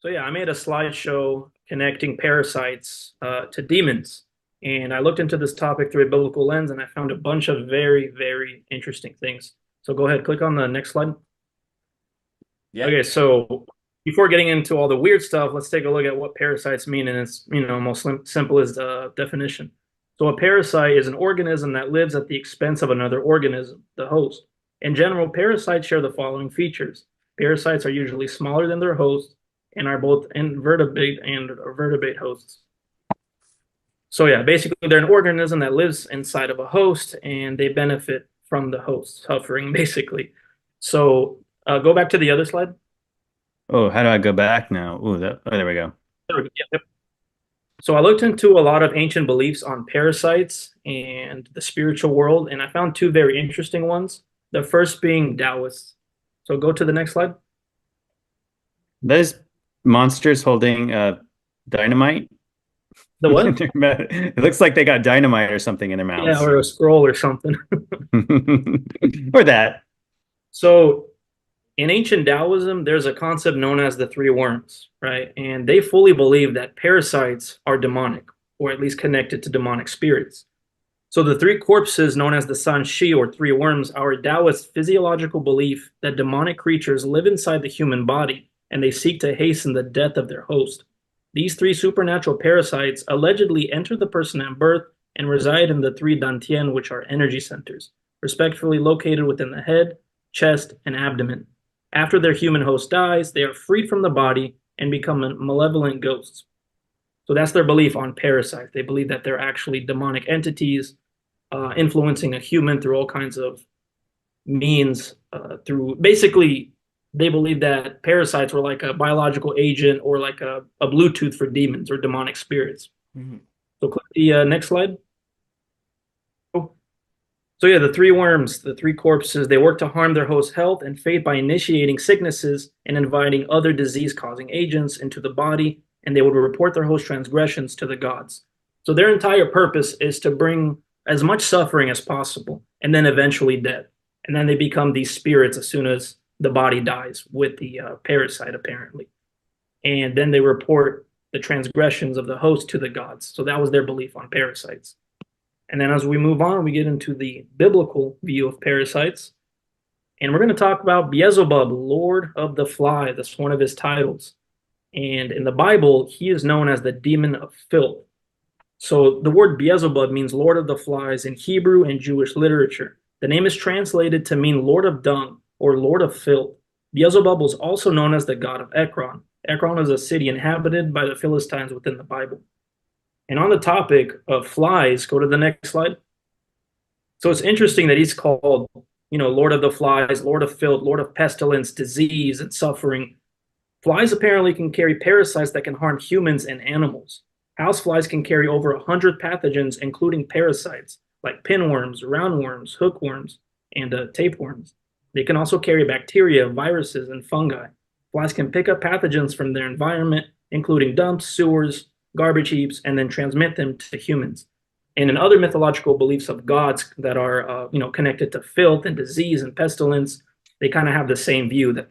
So yeah, I made a slideshow connecting parasites to demons, and I looked into this topic through a biblical lens, and I found a bunch of very, very interesting things. So go ahead, click on the next slide. Yeah. Okay, so before getting into all the weird stuff, let's take a look at what parasites mean in its most simplest definition. So a parasite is an organism that lives at the expense of another organism, the host. In general, parasites share the following features. Parasites are usually smaller than their host and are both invertebrate and vertebrate hosts. So yeah, basically they're an organism that lives inside of a host and they benefit from the host suffering, basically. So go back to the other slide. Oh, how do I go back now? Oh, there we go. There we go. Yep. So I looked into a lot of ancient beliefs on parasites and the spiritual world, and I found two very interesting ones. The first being Taoists. So go to the next slide. Those monsters holding dynamite. The what? It looks like they got dynamite or something in their Yeah, mouths. or a scroll or something. Or that. So in ancient Taoism, there's a concept known as the three worms, right? And they fully believe that parasites are demonic, or at least connected to demonic spirits. So the three corpses, known as the San Shi or three worms, are a Taoist physiological belief that demonic creatures live inside the human body and they seek to hasten the death of their host. These three supernatural parasites allegedly enter the person at birth and reside in the three dantian, which are energy centers, respectively located within the head, chest, and abdomen. After their human host dies, they are freed from the body and become malevolent ghosts. So that's their belief on parasites. They believe that they're actually demonic entities influencing a human through all kinds of means. Through basically, they believe that parasites were like a biological agent or like a Bluetooth for demons or demonic spirits. Mhm. So click the next slide. Oh. So yeah, the three worms, the three corpses, they work to harm their host's health and fate by initiating sicknesses and inviting other disease-causing agents into the body, and they would report their host transgressions to the gods. So their entire purpose is to bring as much suffering as possible, and then eventually death. And then they become these spirits as soon as the body dies with the parasite, apparently. And then they report the transgressions of the host to the gods. So that was their belief on parasites. And then as we move on, we get into the biblical view of parasites. And we're going to talk about Beelzebub, Lord of the Fly. That's one of his titles. And in the Bible, he is known as the demon of filth. So the word Beelzebub means Lord of the Flies in Hebrew and Jewish literature. The name is translated to mean Lord of Dung or Lord of Filth. Beelzebub was also known as the god of Ekron. Ekron is a city inhabited by the Philistines within the Bible. And on the topic of flies, go to the next slide. So it's interesting that he's called, Lord of the Flies, Lord of Filth, Lord of Pestilence, disease, and suffering. Flies apparently can carry parasites that can harm humans and animals. Houseflies can carry over 100 pathogens, including parasites like pinworms, roundworms, hookworms, and tapeworms. They can also carry bacteria, viruses, and fungi. Flies can pick up pathogens from their environment, including dumps, sewers, garbage heaps, and then transmit them to humans. And in other mythological beliefs of gods that are, connected to filth and disease and pestilence, they kind of have the same view that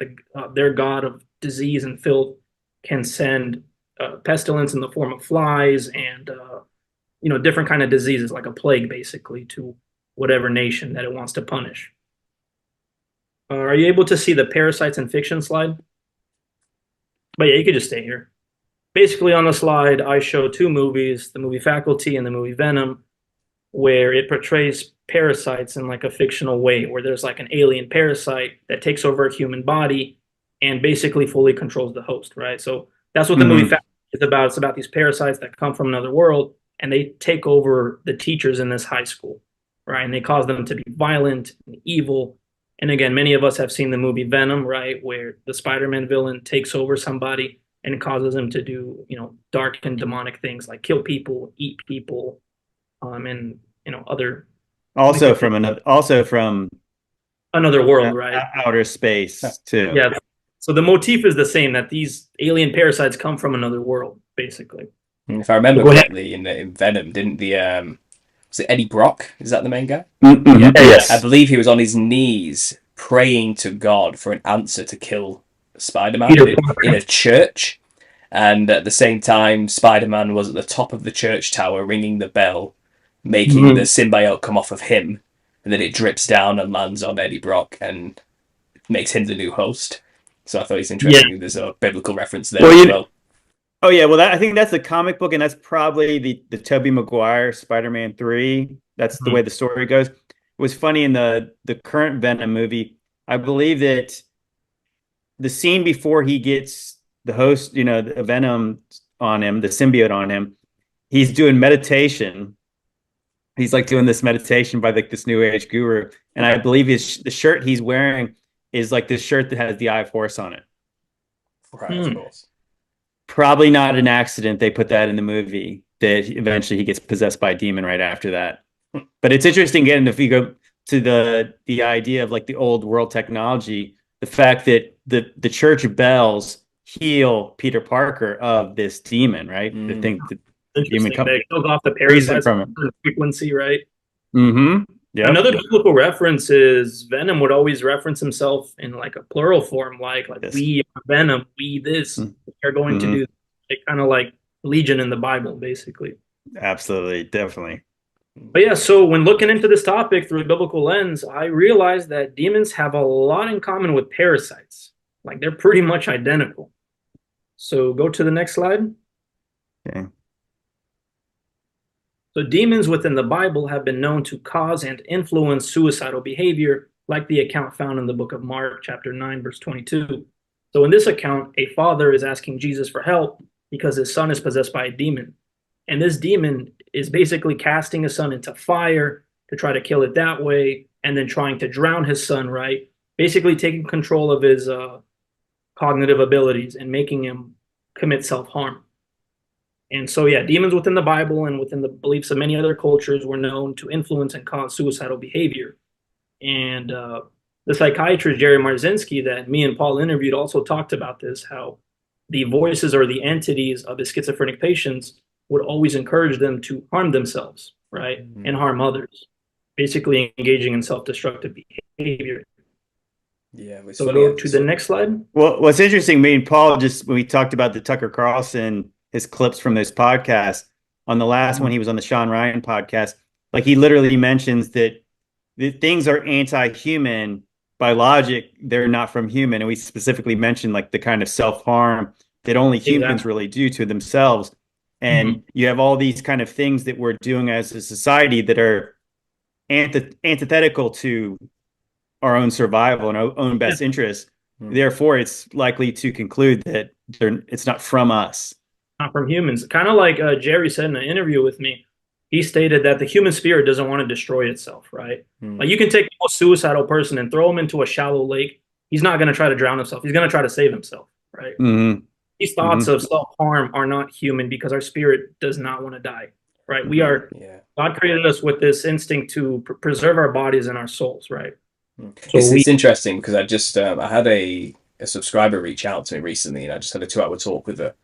their god of disease and filth can send pestilence in the form of flies and different kind of diseases like a plague, basically, to whatever nation that it wants to punish. Are you able to see the parasites in fiction slide? But yeah, you could just stay here. Basically, on the slide, I show two movies, the movie Faculty and the movie Venom, where it portrays parasites in like a fictional way, where there's like an alien parasite that takes over a human body and basically fully controls the host, right? So that's what the movie Hmm. Faculty is about. It's about these parasites that come from another world and they take over the teachers in this high school, right? And they cause them to be violent and evil. And again, many of us have seen the movie Venom, right, where the Spider-Man villain takes over somebody and causes them to do, dark and demonic things like kill people, eat people, and other Also wicked things. from Another world, right? outer space too. Yeah. So the motif is the same that these alien parasites come from another world, basically. If I remember Go ahead. correctly, in Venom, didn't the was it Eddie Brock? Is that the main guy? Mhm. I Yes. believe he was on his knees praying to God for an answer to kill Spider-Man Peter in a Parker. church, And at the same time, Spider-Man was at the top of the church tower ringing the bell, making Mm-hmm. the symbiote come off of him, and then it drips down and lands on Eddie Brock and makes him the new host. So I thought it's Yeah. interesting. There's a biblical reference there Well, as you well. oh yeah, well I think that's the comic book, and that's probably the Tobey Maguire Spider-Man 3. That's the Mhm. way the story goes. It was funny in the current Venom movie. I believe that the scene before he gets the host, the Venom on him, the symbiote on him, he's doing meditation. He's like doing this meditation by like this new age guru, and I believe the shirt he's wearing is like this shirt that has the Eye of Horus on it. Right, of Hmm. course. Probably not an accident they put that in the movie, that eventually he gets possessed by a demon right after that. But it's interesting, again, if you go to the idea of like the old world technology, the fact that the church bells heal Peter Parker of this demon, right? The Mm. thing, the demon Interesting. That kills off the frees him parasites from at it. a certain frequency, right? Mm-hmm. Yep. Another biblical reference is Venom would always reference himself in like a plural form, like Yes. we are Venom, we this, we are going to Mm-hmm. do, like kind of like Legion in the Bible, basically. Absolutely, definitely. But yeah, so when looking into this topic through a biblical lens, I realized that demons have a lot in common with parasites. Like they're pretty much identical. So go to the next slide. Okay. So demons within the Bible have been known to cause and influence suicidal behavior, like the account found in the book of Mark, chapter 9, verse 22. So in this account, a father is asking Jesus for help because his son is possessed by a demon. And this demon is basically casting his son into fire to try to kill it that way, and then trying to drown his son, right? Basically taking control of his cognitive abilities and making him commit self-harm. And so, yeah, demons within the Bible and within the beliefs of many other cultures were known to influence and cause suicidal behavior. And the psychiatrist Jerry Marzinski that me and Paul interviewed also talked about this, how the voices or the entities of his schizophrenic patients would always encourage them to harm themselves, right? Mm-hmm. And harm others, basically engaging in self-destructive behavior. Yeah, it's So funny. go to the next slide. Well, what's interesting, me and Paul just when we talked about the Tucker Carlson, his clips from this podcast, on the last one, he was on the Sean Ryan podcast. Like he literally mentions that the things are anti-human by logic; they're not from human, and we specifically mentioned like the kind of self-harm that only humans Exactly. really do to themselves. And you have all these kind of things that we're doing as a society that are antithetical to our own survival and our own Yeah. best interests. Mm. Therefore, it's likely to conclude that it's not from us. Not from humans. Kind of like Jerry said in an interview with me, he stated that the human spirit doesn't want to destroy itself, right? Like you can take a suicidal person and throw him into a shallow lake. He's not going to try to drown himself. He's going to try to save himself, right? Mm-hmm. These thoughts of self-harm are not human because our spirit does not want to die, right? We are, God created us with this instinct to preserve our bodies and our souls, right? So it's interesting because I just I had a subscriber reach out to me recently, and I just had a 2 hour talk with her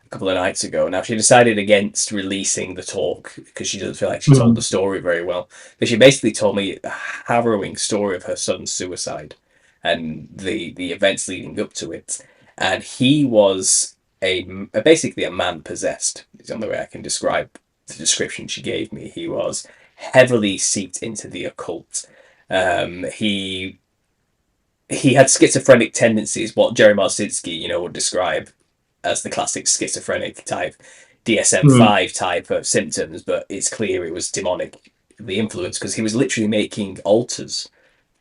a couple of nights ago. Now she decided against releasing the talk because she doesn't feel like she told the story very well. But she basically told me a harrowing story of her son's suicide and the events leading up to it. And he was basically a man possessed. Is the only way I can describe the description she gave me. He was heavily seeped into the occult. He had schizophrenic tendencies, what Jerry Marzinski, would describe as the classic schizophrenic type, DSM-5 type of symptoms, but it's clear it was demonic, the influence, because he was literally making altars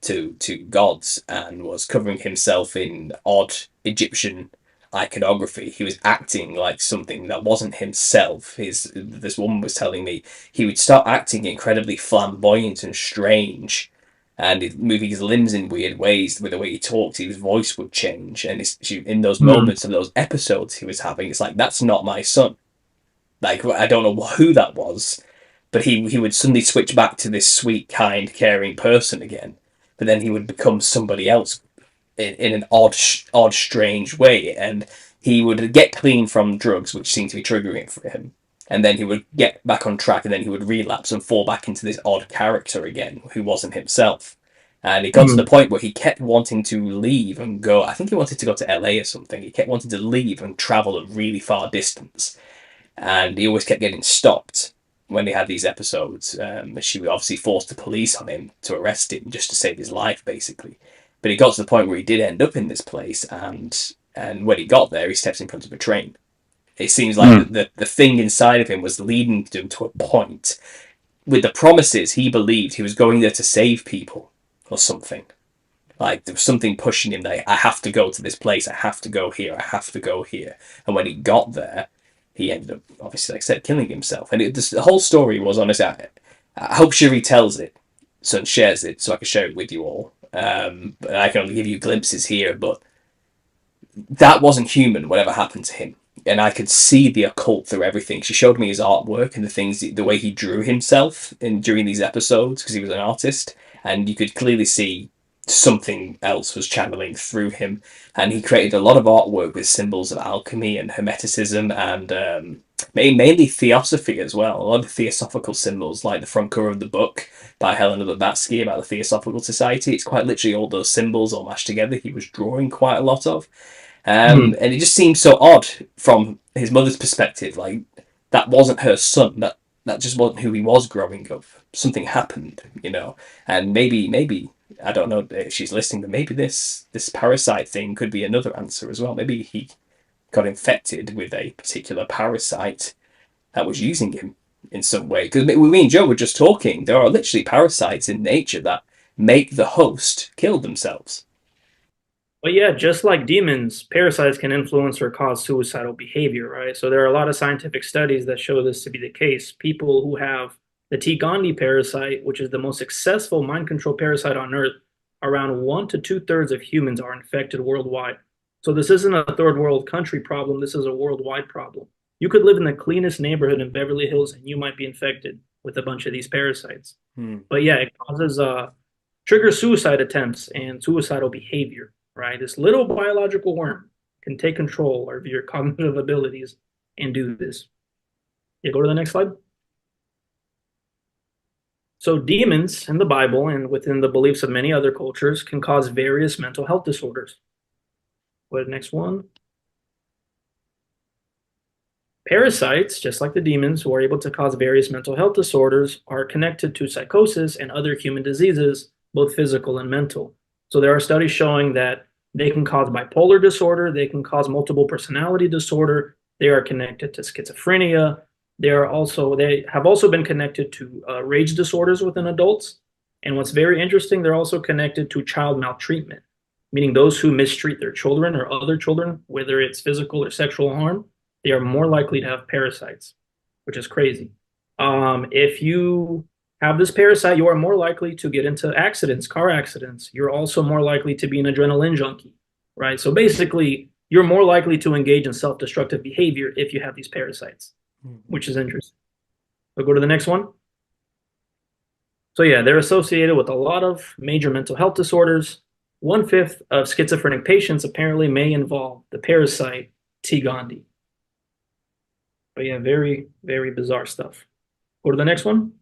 to gods and was covering himself in odd Egyptian iconography. He was acting like something that wasn't himself. This woman was telling me he would start acting incredibly flamboyant and strange, and moving his limbs in weird ways. With the way he talked, his voice would change, and in those moments of those episodes he was having, it's like, that's not my son. Like, I don't know who that was, but he would suddenly switch back to this sweet, kind, caring person again, but then he would become somebody else in an odd, strange way, and he would get clean from drugs, which seemed to be triggering it for him. And then he would get back on track, and then he would relapse and fall back into this odd character again, who wasn't himself. And it got to the point where he kept wanting to leave and go. I think he wanted to go to LA or something. He kept wanting to leave and travel a really far distance. And he always kept getting stopped when they had these episodes. She obviously forced the police on him to arrest him just to save his life, basically. But it got to the point where he did end up in this place, and when he got there, he steps in front of a train. It seems like the thing inside of him was leading him to a point with the promises he believed he was going there to save people or something. Like there was something pushing him that I have to go to this place, I have to go here, I have to go here. And when he got there, he ended up, obviously, like I said, killing himself. And the whole story was, honestly, I hope she retells it and shares it so I can share it with you all. But I can only give you glimpses here, but that wasn't human, whatever happened to him. And I could see the occult through everything. She showed me his artwork and the way he drew himself during these episodes, because he was an artist, and you could clearly see something else was channeling through him. And he created a lot of artwork with symbols of alchemy and hermeticism and mainly theosophy as well. A lot of theosophical symbols, like the front cover of the book by Helena Blavatsky about the Theosophical Society. It's quite literally all those symbols all mashed together. He was drawing quite a lot of. And it just seemed so odd from his mother's perspective. Like, that wasn't her son. That just wasn't who he was growing up. Something happened, you know. And maybe I don't know if she's listening, but maybe this parasite thing could be another answer as well. Maybe he got infected with a particular parasite that was using him in some way. Because me and Joe were just talking. There are literally parasites in nature that make the host kill themselves. But yeah, just like demons, parasites can influence or cause suicidal behavior, right? So there are a lot of scientific studies that show this to be the case. People who have the T. gondii parasite, which is the most successful mind control parasite on Earth, around 1 to 2/3 of humans are infected worldwide. So this isn't a third world country problem. This is a worldwide problem. You could live in the cleanest neighborhood in Beverly Hills and you might be infected with a bunch of these parasites. But yeah, it causes triggers suicide attempts and suicidal behavior, right? This little biological worm can take control of your cognitive abilities and do this. Yeah, go to the next slide. So demons in the Bible and within the beliefs of many other cultures can cause various mental health disorders. Go to the next one. Parasites, just like the demons who are able to cause various mental health disorders, are connected to psychosis and other human diseases, both physical and mental. So there are studies showing that they can cause bipolar disorder, they can cause multiple personality disorder, they are connected to schizophrenia, they have also been connected to rage disorders within adults. And what's very interesting, they're also connected to child maltreatment, meaning those who mistreat their children or other children, whether it's physical or sexual harm, they are more likely to have parasites, which is crazy. If you have this parasite, you are more likely to get into accidents, car accidents. You're also more likely to be an adrenaline junkie, right? So basically, you're more likely to engage in self-destructive behavior if you have these parasites, which is interesting. So go to the next one. So yeah, they're associated with a lot of major mental health disorders. 1/5 of schizophrenic patients apparently may involve the parasite T. gondii. But yeah, very, very bizarre stuff. Go to the next one.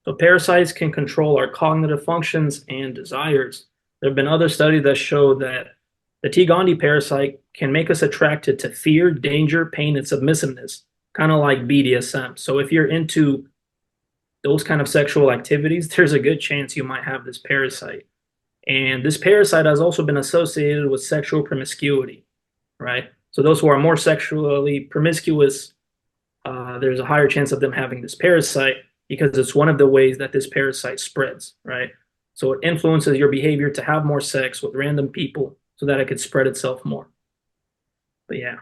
So parasites can control our cognitive functions and desires. There have been other studies that show that the T. gondii parasite can make us attracted to fear, danger, pain, and submissiveness, kind of like BDSM. So if you're into those kind of sexual activities, there's a good chance you might have this parasite. And this parasite has also been associated with sexual promiscuity, right? So those who are more sexually promiscuous, there's a higher chance of them having this parasite because it's one of the ways that this parasite spreads, right? So it influences your behavior to have more sex with random people so that it could spread itself more. But yeah.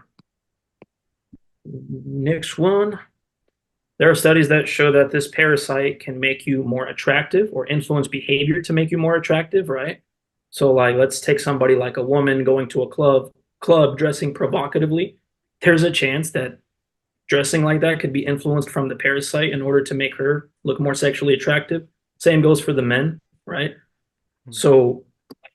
Next one. There are studies that show that this parasite can make you more attractive or influence behavior to make you more attractive, right? So like, let's take somebody like a woman going to a club dressing provocatively. There's a chance that dressing like that could be influenced from the parasite in order to make her look more sexually attractive. Same goes for the men, right? So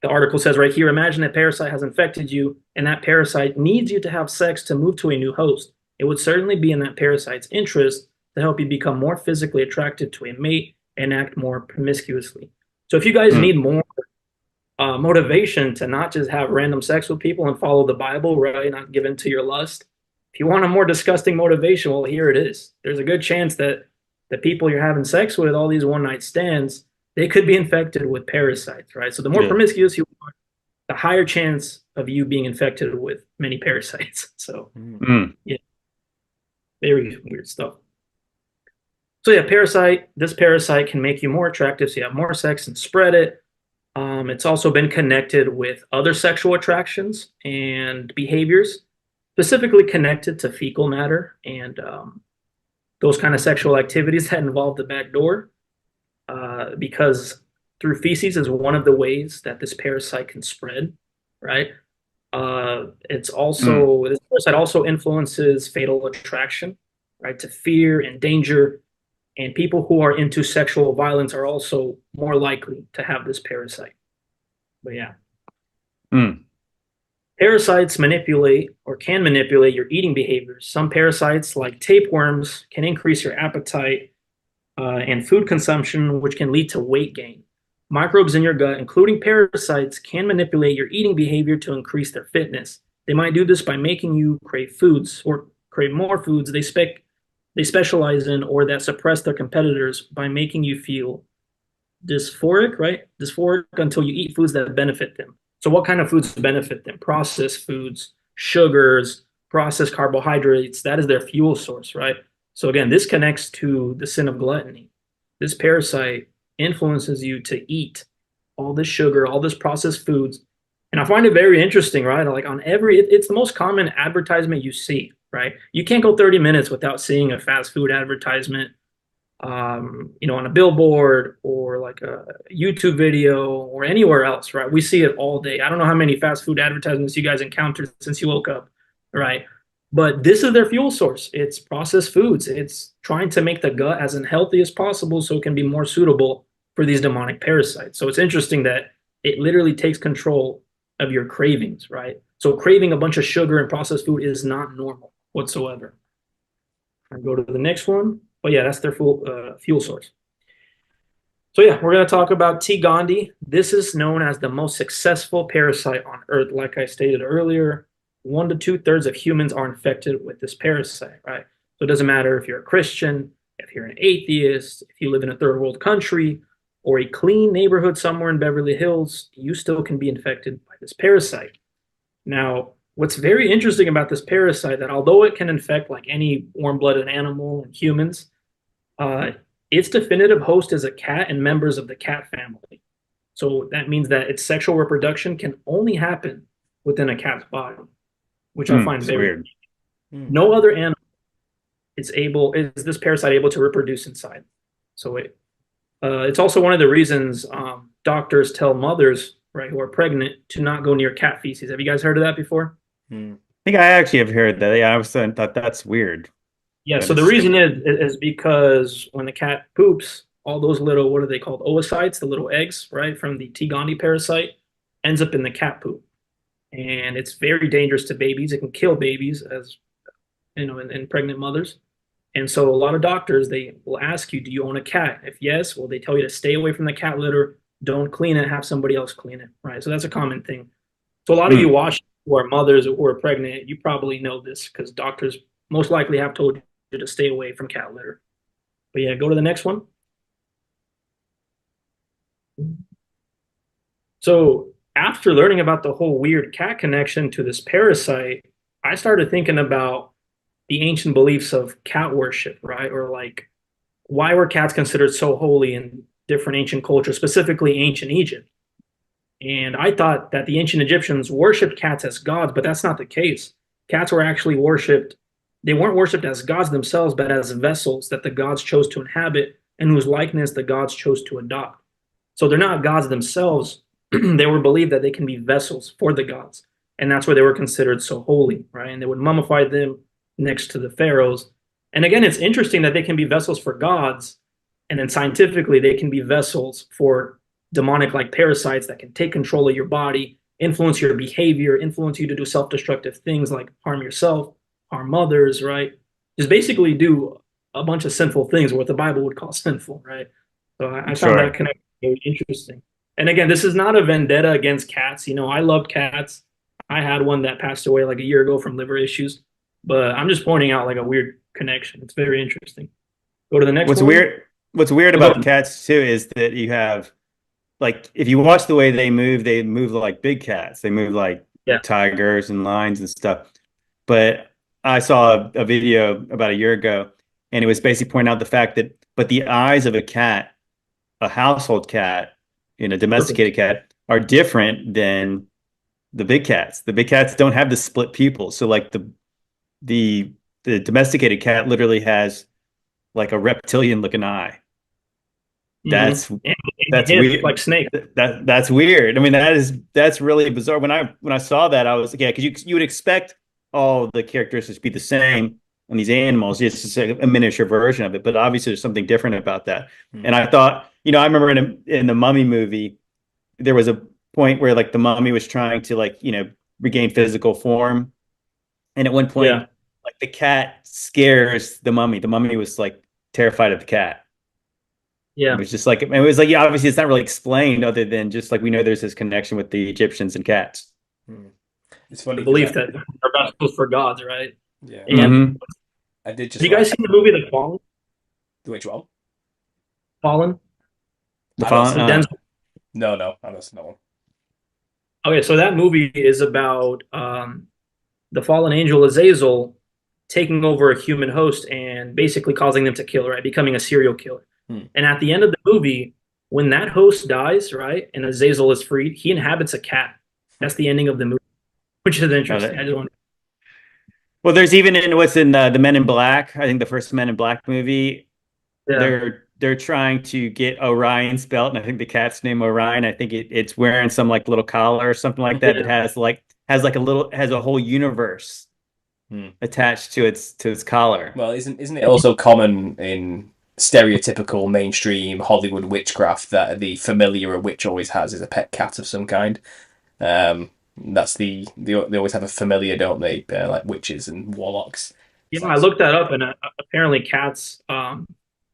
the article says right here, imagine a parasite has infected you and that parasite needs you to have sex to move to a new host. It would certainly be in that parasite's interest to help you become more physically attracted to a mate and act more promiscuously. So if you guys Hmm. need more motivation to not just have random sex with people and follow the Bible, right? Not give in to your lust. If you want a more disgusting motivation, well, here it is. There's a good chance that the people you're having sex with, all these one night stands, they could be infected with parasites, right? So the more Yeah. promiscuous you are, the higher chance of you being infected with many parasites. So Hmm. yeah, very weird stuff. So yeah, this parasite can make you more attractive, so you have more sex and spread it. It's also been connected with other sexual attractions and behaviors, specifically connected to fecal matter and those kind of sexual activities that involve the back door, because through feces is one of the ways that this parasite can spread, right? It's Hmm. also this parasite also influences fatal attraction, right, to fear and danger, and people who are into sexual violence are also more likely to have this parasite. But yeah. Hmm. Parasites manipulate or can manipulate your eating behaviors. Some parasites, like tapeworms, can increase your appetite and food consumption, which can lead to weight gain. Microbes in your gut, including parasites, can manipulate your eating behavior to increase their fitness. They might do this by making you crave foods or crave more foods they specialize in or that suppress their competitors by making you feel dysphoric, right? Dysphoric until you eat foods that benefit them. So, what kind of foods benefit them? Processed foods, sugars, processed carbohydrates. That is their fuel source, right? So, again, this connects to the sin of gluttony. This parasite influences you to eat all this sugar, all this processed foods. And I find it very interesting, right? Like on it's the most common advertisement you see, right? You can't go 30 minutes without seeing a fast food advertisement, on a billboard or like a YouTube video or anywhere else, right? We see it all day. I don't know how many fast food advertisements you guys encountered since you woke up, right? But this is their fuel source. It's processed foods. It's trying to make the gut as unhealthy as possible so it can be more suitable for these demonic parasites. So it's interesting that it literally takes control of your cravings, right? So craving a bunch of sugar and processed food is not normal whatsoever. I'll go to the next one. But yeah, that's their fuel source. So yeah, we're going to talk about T. gondii. This is known as the most successful parasite on Earth. Like I stated earlier, 1 to 2 thirds of humans are infected with this parasite, right? So it doesn't matter if you're a Christian, if you're an atheist, if you live in a third world country, or a clean neighborhood somewhere in Beverly Hills, you still can be infected by this parasite. Now, what's very interesting about this parasite that although it can infect like any warm-blooded animal and humans, uh, its definitive host is a cat and members of the cat family. So that means that its sexual reproduction can only happen within a cat's body, which I Hmm. find It's very. weird. No other animal is this parasite able to reproduce inside. So it's also one of the reasons doctors tell mothers, right, who are pregnant to not go near cat feces. Have you guys heard of that before? Hmm. I think I actually have heard that. Yeah, I was thought that's weird. Yeah, That so the is reason is because when the cat poops, all those little, what are they called? Oocytes, the little eggs, right, from the T. gondii parasite, ends up in the cat poop. And it's very dangerous to babies. It can kill babies as and pregnant mothers. And so a lot of doctors, they will ask you, do you own a cat? If yes, well, they tell you to stay away from the cat litter, don't clean it, have somebody else clean it, right? So that's a common thing. So a lot of you hmm. watching who are mothers or who are pregnant, you probably know this because doctors most likely have told you to stay away from cat litter. But yeah, go to the next one. So after learning about the whole weird cat connection to this parasite, I started thinking about the ancient beliefs of cat worship, right? Or like, why were cats considered so holy in different ancient cultures, specifically ancient Egypt? And I thought that the ancient Egyptians worshipped cats as gods, but that's not the case. Cats were actually worshipped, they weren't worshipped as gods themselves, but as vessels that the gods chose to inhabit and whose likeness the gods chose to adopt. So they're not gods themselves. They were believed that they can be vessels for the gods. And that's why they were considered so holy, right? And they would mummify them next to the pharaohs. And again, it's interesting that they can be vessels for gods. And then scientifically, they can be vessels for demonic like parasites that can take control of your body, influence your behavior, influence you to do self destructive things like harm yourself, harm others, right? Just basically do a bunch of sinful things, what the Bible would call sinful, right? So I found that Sure. connection Very interesting. And again, this is not a vendetta against cats. You know, I loved cats. I had one that passed away like a year ago from liver issues, but I'm just pointing out like a weird connection. It's very interesting. Go to the next What's one. weird, what's weird Oh, go about ahead. cats too is that you have like if you watch the way they move like big cats. They move like Yeah. tigers and lions and stuff. But I saw a video about a year ago, and it was basically pointing out the fact that but the eyes of a cat, a household cat, Perfect. domesticated cat, are different than the big cats. The big cats don't have the split pupils. So like the the domesticated cat literally has like a reptilian looking eye. Mm-hmm. That's And that's hip weird. like snake. That's weird. I mean, that's really bizarre. When I saw that, I was like, yeah, because you would expect all the characteristics to be the same on these animals. It's just a miniature version of it, but obviously there's something different about that. Hmm. And I thought, I remember in the Mummy movie, there was a point where like the mummy was trying to like regain physical form, and at one Yeah. point, like the cat scares the mummy. The mummy was like terrified of the cat. It Yeah. was just like it was like yeah, obviously it's not really explained other than just like we know there's this connection with the Egyptians and cats. Hmm. It's The funny because belief that our vessels for gods, right? yeah, And have Mm-hmm. I did just you guys like seen the movie The Fallen? which one? Fallen The I don't fallen. with Denzel. no, I don't know one. Okay, so that movie is about the fallen angel Azazel taking over a human host and basically causing them to kill, right? Becoming a serial killer. Hmm. And at the end of the movie, when that host dies, right, and Azazel is freed, he inhabits a cat. That's the ending of the movie, which is Oh, interesting. I just want well, there's even in what's in the Men in Black. I think the first Men in Black movie, yeah, they're trying to get Orion's belt, and I think the cat's name Orion. I think it's wearing some like little collar or something like that that yeah, has a whole universe Hmm. attached to its collar. Well, isn't it also common in stereotypical mainstream Hollywood witchcraft that the familiar a witch always has is a pet cat of some kind? That's they always have a familiar, don't they? Like witches and warlocks. It's yeah. like I looked that up, and apparently cats,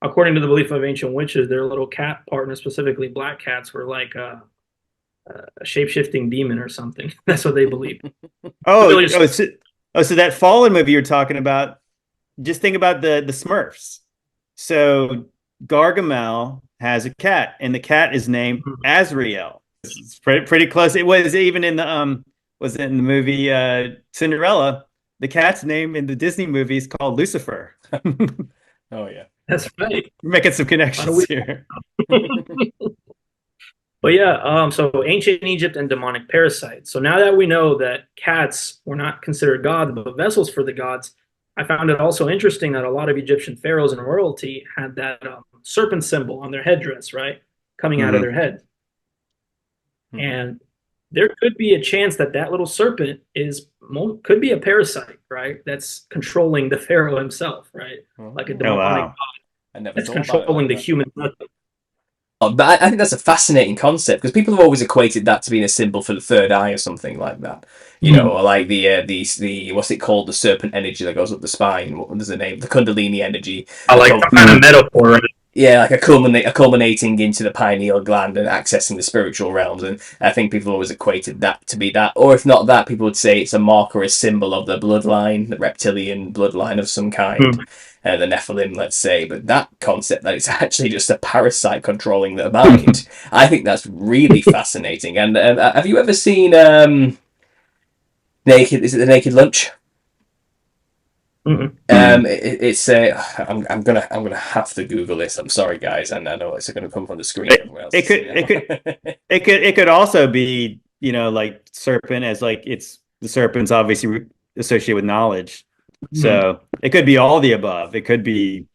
according to the belief of ancient witches, their little cat partners, specifically black cats, were like a shape shifting demon or something. That's what they believe. Oh, Familiar. so that Fallen movie you're talking about, just think about the Smurfs. So Gargamel has a cat, and the cat is named Azrael. It's pretty close. It was even in the was it in the movie Cinderella. The cat's name in the Disney movie is called Lucifer. We're oh yeah. That's right. making some A lot of connections here. But yeah, so ancient Egypt and demonic parasites. So now that we know that cats were not considered gods, but vessels for the gods, I found it also interesting that a lot of Egyptian pharaohs and royalty had that serpent symbol on their headdress, right? Coming out of Hmm. their head. Hmm. And there could be a chance that that little serpent could be a parasite, right? That's controlling the pharaoh himself, right? Like a Oh demonic wow. I never that's thought about it like controlling the that. human. Oh, but I think that's a fascinating concept because people have always equated that to being a symbol for the third eye or something like that. Or like the what's it called, the serpent energy that goes up the spine. What was the name? The Kundalini energy. I like some kind of metaphor, right? Yeah, like a culminating into the pineal gland and accessing the spiritual realms. And I think people always equated that to be that, or if not that, people would say it's a marker, a symbol of the bloodline, the reptilian bloodline of some kind, the Nephilim, let's say. But that concept that it's actually just a parasite controlling the mind, I think that's really fascinating. And have you ever seen Naked? Is it the Naked Lunch? Mm-mm. It's I'm gonna have to Google this. I'm sorry, guys, and I know it's gonna come from the screen It, everywhere else. it could it could it could also be like serpent as like it's the serpent's obviously associated with knowledge. Mhm. So it could be all the above. It could be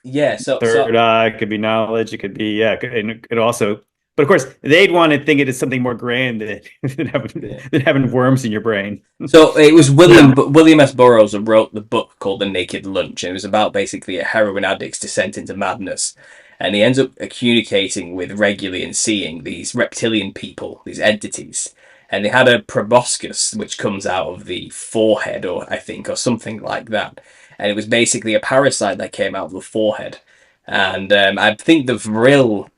Yeah. So third eye. It could be knowledge. It could be and it could also. But of course, they'd want to think it is something more grand than yeah. than having worms in your brain. So it was Yeah. William S. Burroughs who wrote the book called The Naked Lunch, and it was about basically a heroin addict's descent into madness. And he ends up communicating with regularly and seeing these reptilian people, these entities. And they had a proboscis which comes out of the forehead, or I think, or something like that. And it was basically a parasite that came out of the forehead. And I think the real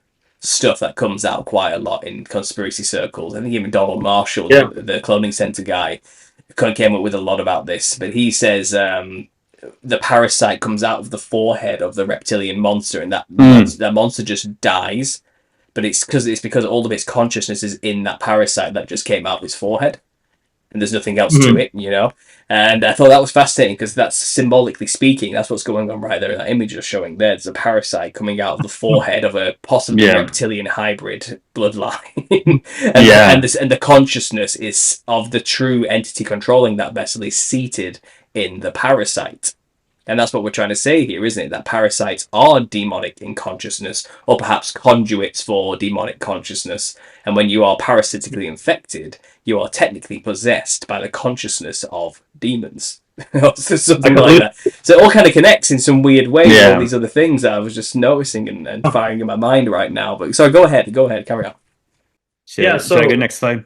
stuff that comes out quite a lot in conspiracy circles. I think even Donald Marshall, Yeah. the cloning center guy, came up with a lot about this. But he says the parasite comes out of the forehead of the reptilian monster, and that monster just dies. But it's because all of its consciousness is in that parasite that just came out of its forehead, and there's nothing else to it, you know. And I thought that was fascinating because that's symbolically speaking, that's what's going on right there. That image you're showing there, there's a parasite coming out of the forehead of a possibly reptilian hybrid bloodline, and the consciousness is of the true entity controlling that vessel is seated in the parasite. And that's what we're trying to say here, isn't it? That parasites are demonic in consciousness, or perhaps conduits for demonic consciousness. And when you are parasitically infected, you are technically possessed by the consciousness of demons. Something like that. So it all kind of connects in some weird ways. All these other things that I was just noticing and firing in my mind right now. But sorry, go ahead, carry on. Should I go next slide?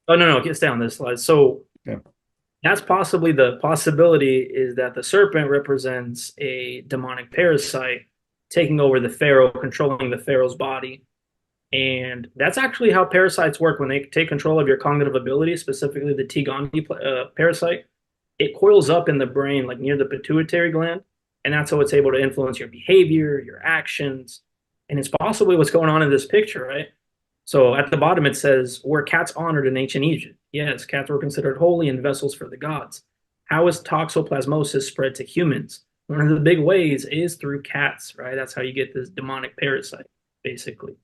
Oh no, stay on this slide. So that's possibly the possibility, is that the serpent represents a demonic parasite taking over the pharaoh, controlling the pharaoh's body. And that's actually how parasites work. When they take control of your cognitive ability, specifically the T. gondii parasite, it coils up in the brain, like near the pituitary gland. And that's how it's able to influence your behavior, your actions. And it's possibly what's going on in this picture, right? So at the bottom, it says, were cats honored in ancient Egypt? Yes, cats were considered holy and vessels for the gods. How is toxoplasmosis spread to humans? One of the big ways is through cats, right? That's how you get this demonic parasite, basically.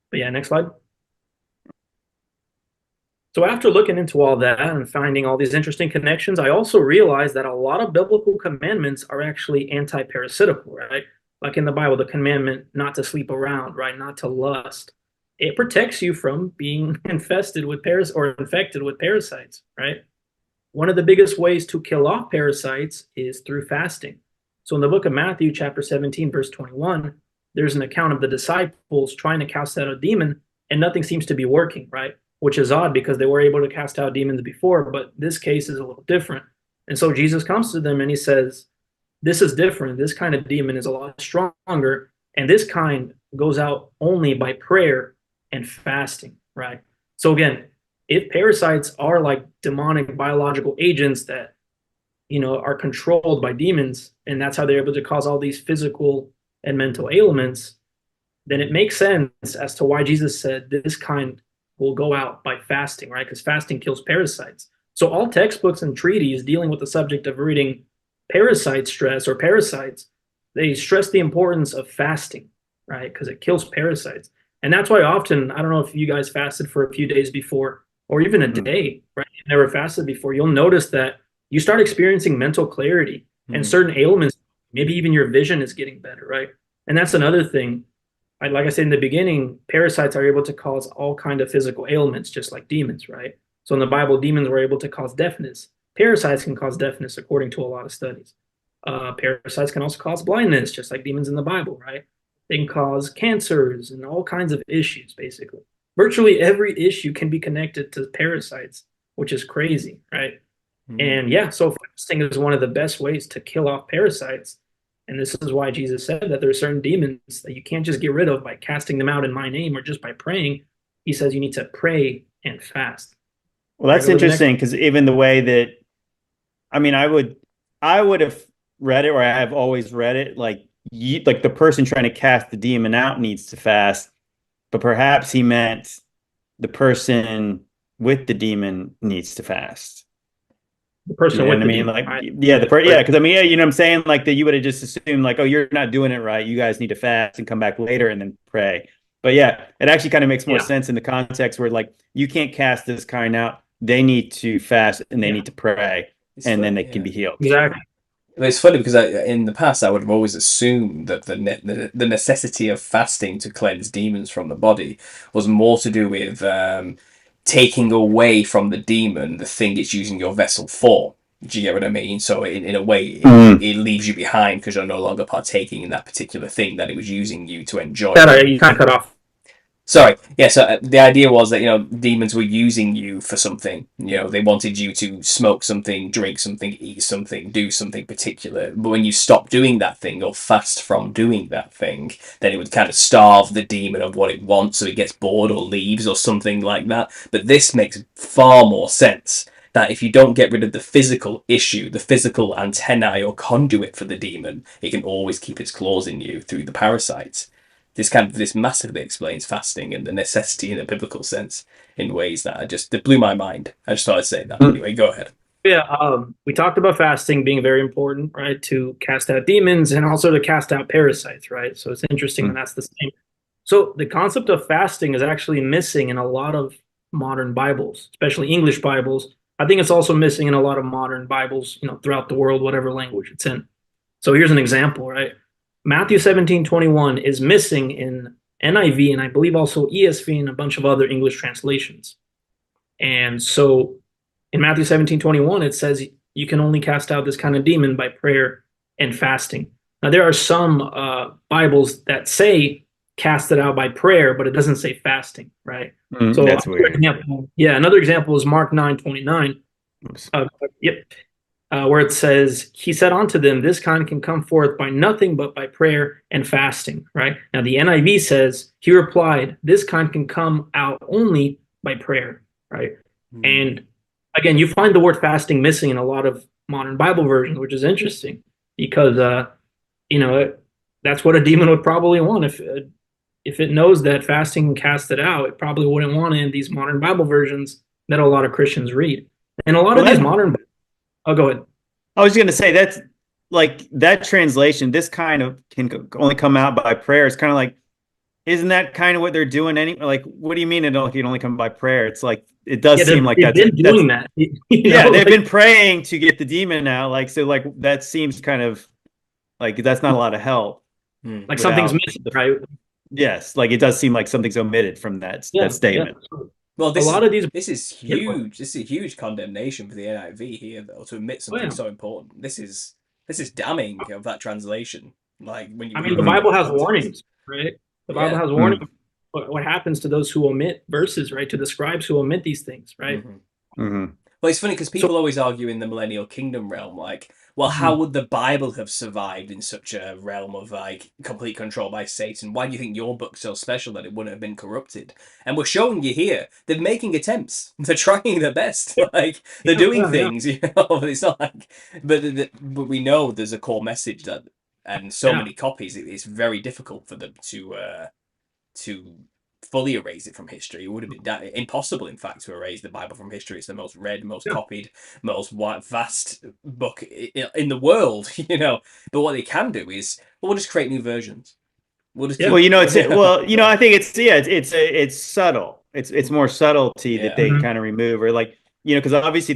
But yeah, next slide. So after looking into all that and finding all these interesting connections, I also realized that a lot of biblical commandments are actually anti-parasitical, right? Like in the Bible, the commandment not to sleep around, right? Not to lust. It protects you from being infested with infected with parasites, right? One of the biggest ways to kill off parasites is through fasting. So in the book of Matthew, chapter 17, verse 21, there's an account of the disciples trying to cast out a demon, and nothing seems to be working, right? Which is odd because they were able to cast out demons before, but this case is a little different. And so Jesus comes to them and he says, this is different. This kind of demon is a lot stronger, and this kind goes out only by prayer and fasting, right? So again, if parasites are like demonic biological agents that, you know, are controlled by demons, and that's how they're able to cause all these physical and mental ailments, then it makes sense as to why Jesus said this kind will go out by fasting, right? Because fasting kills parasites. So all textbooks and treaties dealing with the subject of reading parasite stress or parasites, they stress the importance of fasting, right? Because it kills parasites. And that's why often, I don't know if you guys fasted for a few days before, or even a day, right? You've never fasted before. You'll notice that you start experiencing mental clarity and certain ailments, maybe even your vision is getting better, right? And that's another thing. Like I said in the beginning, parasites are able to cause all kind of physical ailments, just like demons, right? So in the Bible, demons were able to cause deafness. Parasites can cause deafness, according to a lot of studies. Parasites can also cause blindness, just like demons in the Bible, right? They can cause cancers and all kinds of issues, basically. Virtually every issue can be connected to parasites, which is crazy, right? And yeah, so fasting is one of the best ways to kill off parasites. And this is why Jesus said that there are certain demons that you can't just get rid of by casting them out in my name or just by praying. He says you need to pray and fast. Well, that's interesting because even the way that, I mean, I would have read it, or I have always read it, like the person trying to cast the demon out needs to fast, but perhaps he meant the person with the demon needs to fast. The person, you know with what I mean? Like, yeah, because I mean, yeah, you know what I'm saying? Like that you would have just assumed like, oh, you're not doing it right. You guys need to fast and come back later and then pray. But yeah, it actually kind of makes more sense in the context where like you can't cast this kind out. They need to fast and they need to pray, and then they can be healed. Exactly. It's funny because in the past I would have always assumed that the necessity of fasting to cleanse demons from the body was more to do with taking away from the demon the thing it's using your vessel for. Do you get what I mean? So in a way, it leaves you behind because you're no longer partaking in that particular thing that it was using you to enjoy. You can't cut off. Sorry. Yeah, so the idea was that, demons were using you for something. They wanted you to smoke something, drink something, eat something, do something particular. But when you stop doing that thing or fast from doing that thing, then it would kind of starve the demon of what it wants, so it gets bored or leaves or something like that. But this makes far more sense. That if you don't get rid of the physical issue, the physical antennae or conduit for the demon, it can always keep its claws in you through the parasites. This massively explains fasting and the necessity in a biblical sense in ways that blew my mind. I just thought I'd say that. Anyway, go ahead. Yeah, we talked about fasting being very important, right, to cast out demons and also to cast out parasites, right? So it's interesting that that's the same. So the concept of fasting is actually missing in a lot of modern Bibles, especially English Bibles. I think it's also missing in a lot of modern Bibles, throughout the world, whatever language it's in. So here's an example, right? Matthew 17:21 is missing in NIV and I believe also ESV and a bunch of other English translations. And so in Matthew 17:21, it says you can only cast out this kind of demon by prayer and fasting. Now, there are some Bibles that say cast it out by prayer, but it doesn't say fasting, right? So That's weird. Another example is Mark 9:29. Yep. Where it says, he said unto them, this kind can come forth by nothing but by prayer and fasting, right? Now, the NIV says, he replied, this kind can come out only by prayer, right? And again, you find the word fasting missing in a lot of modern Bible versions, which is interesting because, that's what a demon would probably want. If it knows that fasting can cast it out, it probably wouldn't want it in these modern Bible versions that a lot of Christians read. And a lot of these modern, oh, go ahead. I was going to say that's like that translation. This kind of can only come out by prayer. It's kind of like, isn't that kind of what they're doing? Like, what do you mean it can only come by prayer? It's like it does seem like they've been doing that. They've been praying to get the demon out. Like so, like that seems kind of like that's not a lot of help. Like something's missing, right? Yes, like it does seem like something's omitted from that statement. Yeah. Well, this is huge. This is a huge condemnation for the NIV here, though, to omit something so important. This is damning of that translation. Like when you, the Bible has warnings, right? The Bible has warnings. What happens to those who omit verses, right? To the scribes who omit these things, right? Well, it's funny because people always argue in the millennial kingdom realm, like, well, how would the Bible have survived in such a realm of like complete control by Satan? Why do you think your book's so special that it wouldn't have been corrupted? And we're showing you here, they're making attempts. They're trying their best. Like they're doing things, It's not like, but we know there's a core message that, and so many copies, it's very difficult for them to fully erase it from history. It would have been impossible, in fact, to erase the Bible from history. It's the most read, most copied, most vast book in the world, But what they can do is, we'll just create new versions. We'll just I think it's subtle. It's more subtlety that they kind of remove, or like because obviously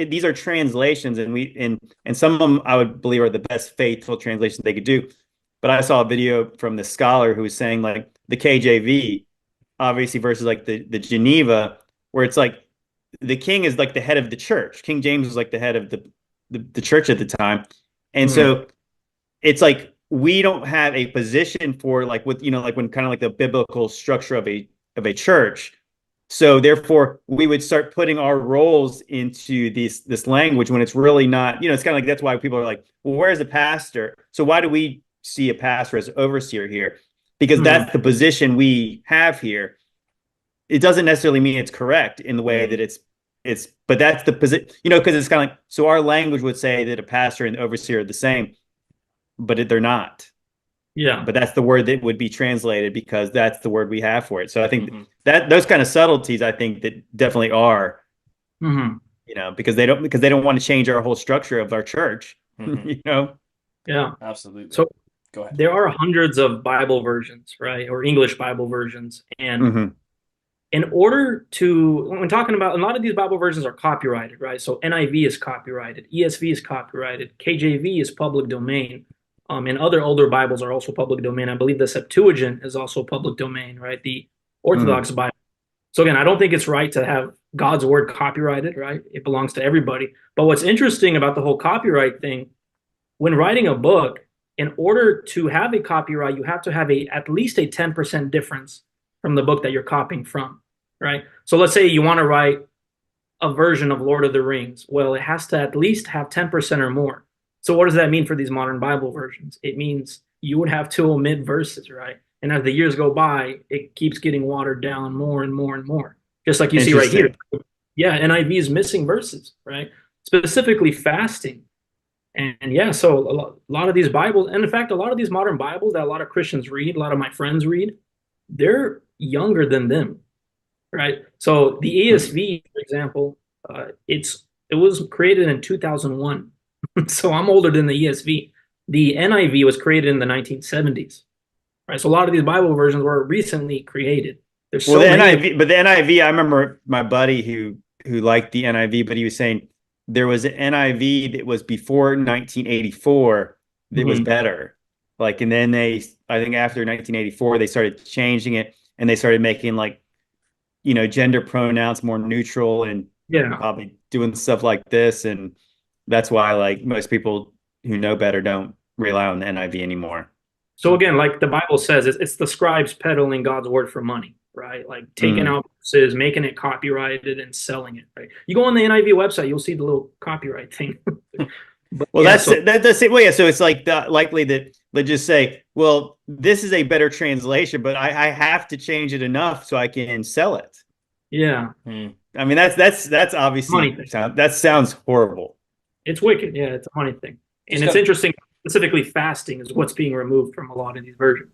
these are translations, and some of them I would believe are the best faithful translations they could do. But I saw a video from the scholar who was saying like the KJV, obviously versus like the Geneva, where it's like the king is like the head of the church. King James was like the head of the church at the time, and so it's like we don't have a position for like with like when kind of like the biblical structure of a church. So therefore, we would start putting our roles into this language when it's really not. It's kind of like that's why people are like, well, where's the pastor? So why do we see a pastor as overseer here? Because that's the position we have here. It doesn't necessarily mean it's correct in the way that it's, but that's the position, because it's kind of like, so our language would say that a pastor and overseer are the same, but they're not. Yeah. But that's the word that would be translated because that's the word we have for it. So I think that those kind of subtleties, I think that definitely are, because they don't want to change our whole structure of our church, Yeah, absolutely. So go ahead. There are hundreds of Bible versions, right? Or English Bible versions. And in order to, when talking about, a lot of these Bible versions are copyrighted, right? So NIV is copyrighted, ESV is copyrighted, KJV is public domain. And other older Bibles are also public domain. I believe the Septuagint is also public domain, right? The Orthodox Bible. So again, I don't think it's right to have God's word copyrighted, right? It belongs to everybody. But what's interesting about the whole copyright thing, when writing a book, in order to have a copyright, you have to have at least a 10% difference from the book that you're copying from, right? So let's say you want to write a version of Lord of the Rings. Well, it has to at least have 10% or more. So what does that mean for these modern Bible versions? It means you would have to omit verses, right? And as the years go by, it keeps getting watered down more and more and more. Just like you see right here. Yeah, NIV is missing verses, right? Specifically fasting. And yeah, so a lot of these Bibles, and in fact, a lot of these modern Bibles that a lot of Christians read, a lot of my friends read, they're younger than them, right? So the ESV, for example, it was created in 2001. So I'm older than the ESV. The NIV was created in the 1970s, right? So a lot of these Bible versions were recently created. There's so many. NIV, but the NIV, I remember my buddy who liked the NIV, but he was saying there was an NIV that was before 1984 that was better. Like, and then I think after 1984, they started changing it and they started making like, gender pronouns more neutral and probably doing stuff like this. And that's why like most people who know better don't rely on the NIV anymore. So again, like the Bible says, it's the scribes peddling God's word for money, right? Like taking out verses, making it copyrighted and selling it, right? You go on the NIV website, you'll see the little copyright thing. But well, that's it. Well, yeah. So it's like likely that let's just say, well, this is a better translation, but I have to change it enough so I can sell it. Yeah. I mean, that's obviously that sounds horrible. It's wicked. Yeah, it's a money thing, and it's interesting. Specifically, fasting is what's being removed from a lot of these versions.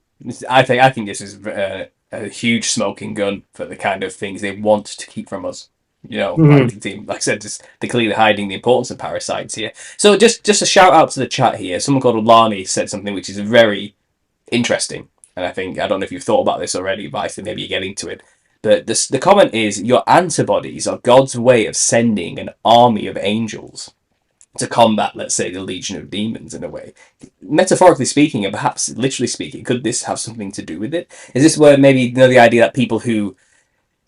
I think this is a huge smoking gun for the kind of things they want to keep from us. Like I said, they're clearly hiding the importance of parasites here. So just a shout out to the chat here. Someone called Lani said something which is very interesting, and I don't know if you've thought about this already, but I think maybe you're getting to it. But the comment is, your antibodies are God's way of sending an army of angels to combat, let's say, the legion of demons in a way. Metaphorically speaking, and perhaps literally speaking, could this have something to do with it? Is this where maybe the idea that people who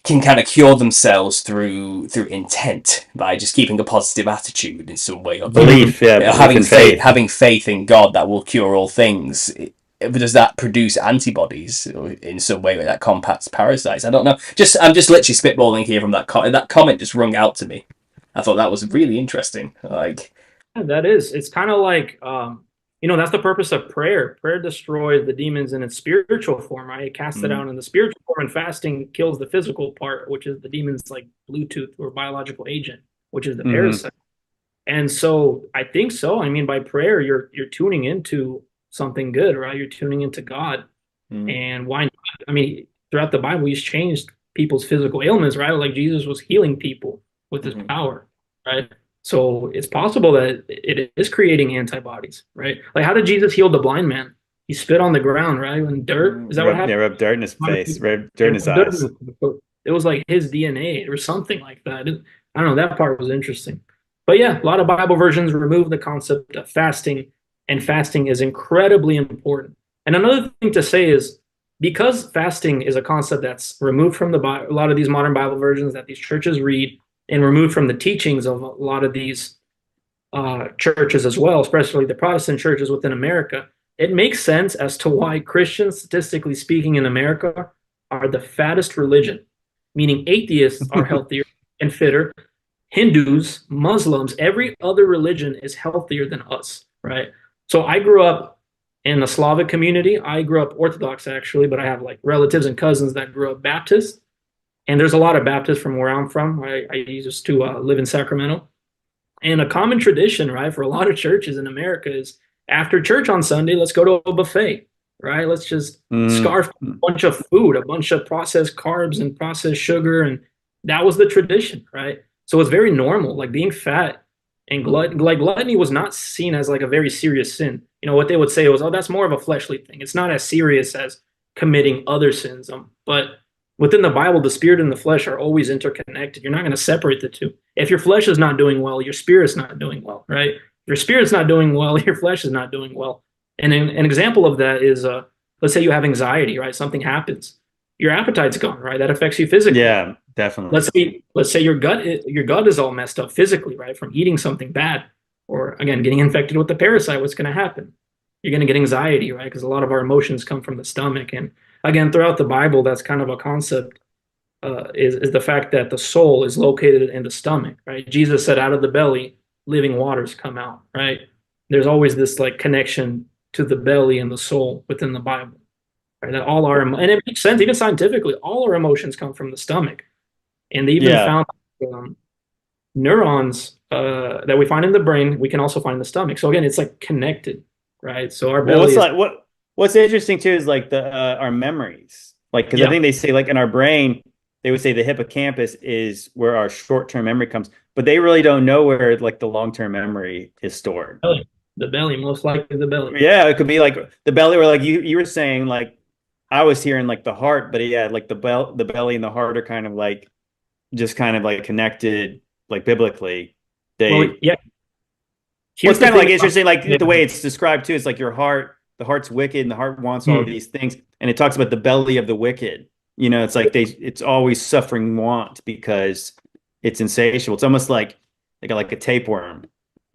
can kind of cure themselves through intent by just keeping a positive attitude in some way, or belief, having faith in God that will cure all things? Does that produce antibodies in some way that combats parasites? I don't know. I'm just literally spitballing here from that comment. That comment just rung out to me. I thought that was really interesting. Like, yeah, that is. It's kind of like, that's the purpose of prayer. Prayer destroys the demons in its spiritual form, right? It casts it out in the spiritual form, and fasting kills the physical part, which is the demons like Bluetooth or biological agent, which is the parasite. And so I think so. I mean, by prayer, you're tuning into something good, right? You're tuning into God. And why not? I mean, throughout the Bible, he's changed people's physical ailments, right? Like Jesus was healing people with his power, right? So it's possible that it is creating antibodies, right? Like, how did Jesus heal the blind man? He spit on the ground, right? And dirt. Is that what happened? Yeah, rubbed dirt in his face, rubbed dirt in his eyes. It was like his DNA or something like that. I don't know. That part was interesting. But yeah, a lot of Bible versions remove the concept of fasting, and fasting is incredibly important. And another thing to say is, because fasting is a concept that's removed from a lot of these modern Bible versions that these churches read, and removed from the teachings of a lot of these churches as well, especially the Protestant churches within America, it makes sense as to why Christians, statistically speaking, in America are the fattest religion, meaning atheists are healthier and fitter. Hindus, Muslims, every other religion is healthier than us, right? So I grew up in the Slavic community. I grew up Orthodox, actually, but I have like relatives and cousins that grew up Baptist. And there's a lot of Baptists from where I'm from. I used to live in Sacramento. And a common tradition, right, for a lot of churches in America is after church on Sunday, let's go to a buffet, right? Let's just scarf a bunch of food, a bunch of processed carbs and processed sugar. And that was the tradition, right? So it's very normal, like being fat and gluttony was not seen as like a very serious sin. What they would say was, oh, that's more of a fleshly thing. It's not as serious as committing other sins. But within the Bible, the spirit and the flesh are always interconnected. You're not going to separate the two. If your flesh is not doing well, your spirit's not doing well, right? If your spirit's not doing well, your flesh is not doing well. And an example of that is, let's say you have anxiety, right? Something happens. Your appetite's gone, right? That affects you physically. Yeah, definitely. Let's say your gut is all messed up physically, right? From eating something bad, or again, getting infected with the parasite. What's going to happen? You're going to get anxiety, right? Because a lot of our emotions come from the stomach, and again, throughout the Bible, that's kind of a concept. Is the fact that the soul is located in the stomach, right? Jesus said, "Out of the belly, living waters come out." Right? There's always this like connection to the belly and the soul within the Bible, right? That all our and it makes sense even scientifically. All our emotions come from the stomach, and they even Yeah. found neurons that we find in the brain. We can also find in the stomach. So again, it's like connected, right? So our Well, belly is what's interesting too is like the our memories. Like, because I yeah, think they say like in our brain, they would say the hippocampus is where our short-term memory comes, but they really don't know where like the long-term memory is stored. the belly, most likely the belly. Yeah, it could be like the belly, or like you were saying, like I was hearing like the heart, but yeah, like the belly and the heart are kind of like just kind of like connected, like biblically. Well, They yeah. What's Here's the kind of thing like about interesting, like yeah. the way it's described too. It's like your heart, the heart's wicked, and the heart wants all of Hmm. these things, and it talks about the belly of the wicked. It's like it's always suffering want because it's insatiable. It's almost like a tapeworm. So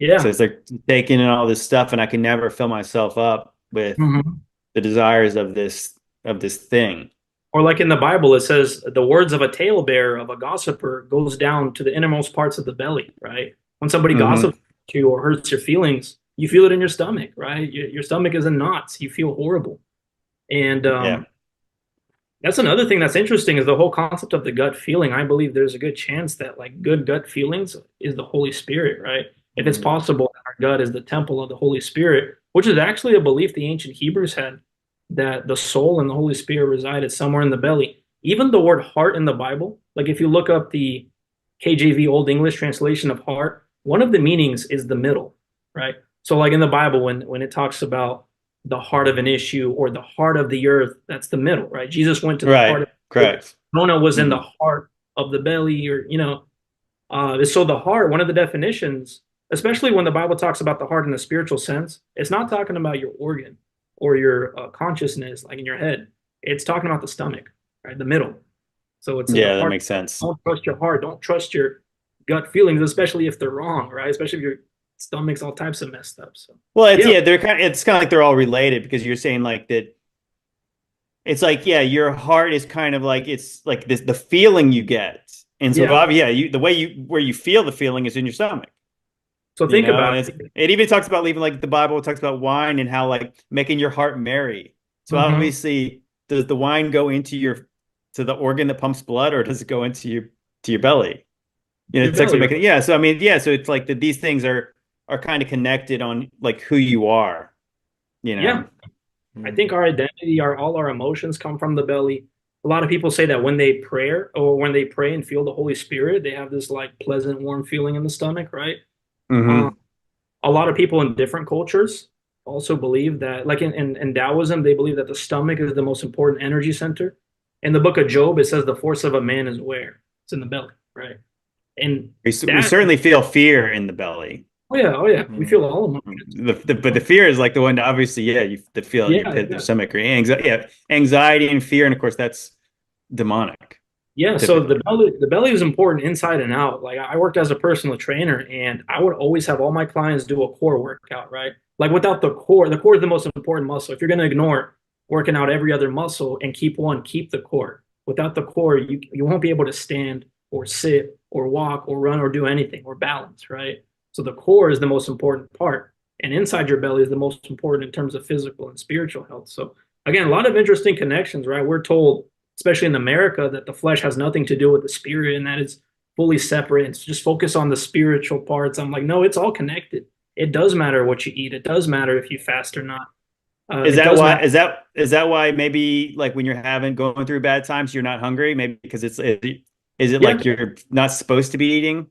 Yeah. it's like taking in all this stuff, and I can never fill myself up with Mhm. the desires of this thing. Or like in the Bible, it says the words of a talebearer, of a gossiper, goes down to the innermost parts of the belly, right? When somebody Hmm. gossips to you or hurts your feelings, you feel it in your stomach, right? Your stomach is in knots. You feel horrible. And Yeah. that's another thing that's interesting is the whole concept of the gut feeling. I believe there's a good chance that like good gut feelings is the Holy Spirit, right? If it's Mm. possible that our gut is the temple of the Holy Spirit, which is actually a belief the ancient Hebrews had, that the soul and the Holy Spirit resided somewhere in the belly. Even the word heart in the Bible, like if you look up the KJV Old English translation of heart, one of the meanings is the middle, right? So like in the Bible, when it talks about the heart of an issue or the heart of the earth, that's the middle, right? Jesus went to the heart Right. of the earth. Correct. Jonah was in Hmm. the heart of the belly, or so the heart, one of the definitions, especially when the Bible talks about the heart in a spiritual sense, it's not talking about your organ or your consciousness, like in your head. It's talking about the stomach, right? The middle. So it's the Yeah, that heart. makes sense. Don't trust your heart. Don't trust your gut feelings, especially if they're wrong, right? Especially if your stomach's all types of messed up. So Well, yeah, it's kind of like they're all related because you're saying like that. It's like, yeah, your heart is kind of like it's like this the feeling you get. And so yeah. yeah, the way you where you feel the feeling is in your stomach, So think and about it. it even talks about even like the Bible talks about wine and how like making your heart merry. So Hmm. obviously, does the wine go into your to the organ that pumps blood, or does it go into your belly? Your It's like belly, making right? yeah. So I mean, yeah. So it's like that these things are kind of connected on like who you are, you Yeah. know. I Mm. think our identity, all our emotions come from the belly. A lot of people say that when they pray and feel the Holy Spirit, they have this like pleasant, warm feeling in the stomach, right? Um, Hmm. a lot of people in different cultures also believe that, like in Taoism, they believe that the stomach is the most important energy center. In the book of Job, it says the force of a man is where? It's in the belly, right? And We that, certainly feel fear in the belly. oh yeah, we Mm. feel all emotions. But the fear is like the one that obviously, yeah, you the feel in your Yeah, pit, your yeah. stomach, or anxiety, yeah, anxiety and fear, and of course that's demonic, Yeah, so typically. the belly is important inside and out. Like I worked as a personal trainer and I would always have all my clients do a core workout, right? Like without the core is the most important muscle. If you're going to ignore working out every other muscle and keep one, keep the core. Without the core, you won't be able to stand or sit or walk or run or do anything or balance, right? So the core is the most important part. And inside your belly is the most important in terms of physical and spiritual health. So again, a lot of interesting connections, right? We're told especially in America, that the flesh has nothing to do with the spirit and that it's fully separate. It's just focus on the spiritual parts. I'm like, no, it's all connected. It does matter what you eat. It does matter if you fast or not. Is It that does why? matter. Is that why maybe like when you're having going through bad times, you're not hungry? Maybe because is it Yeah. like you're not supposed to be eating?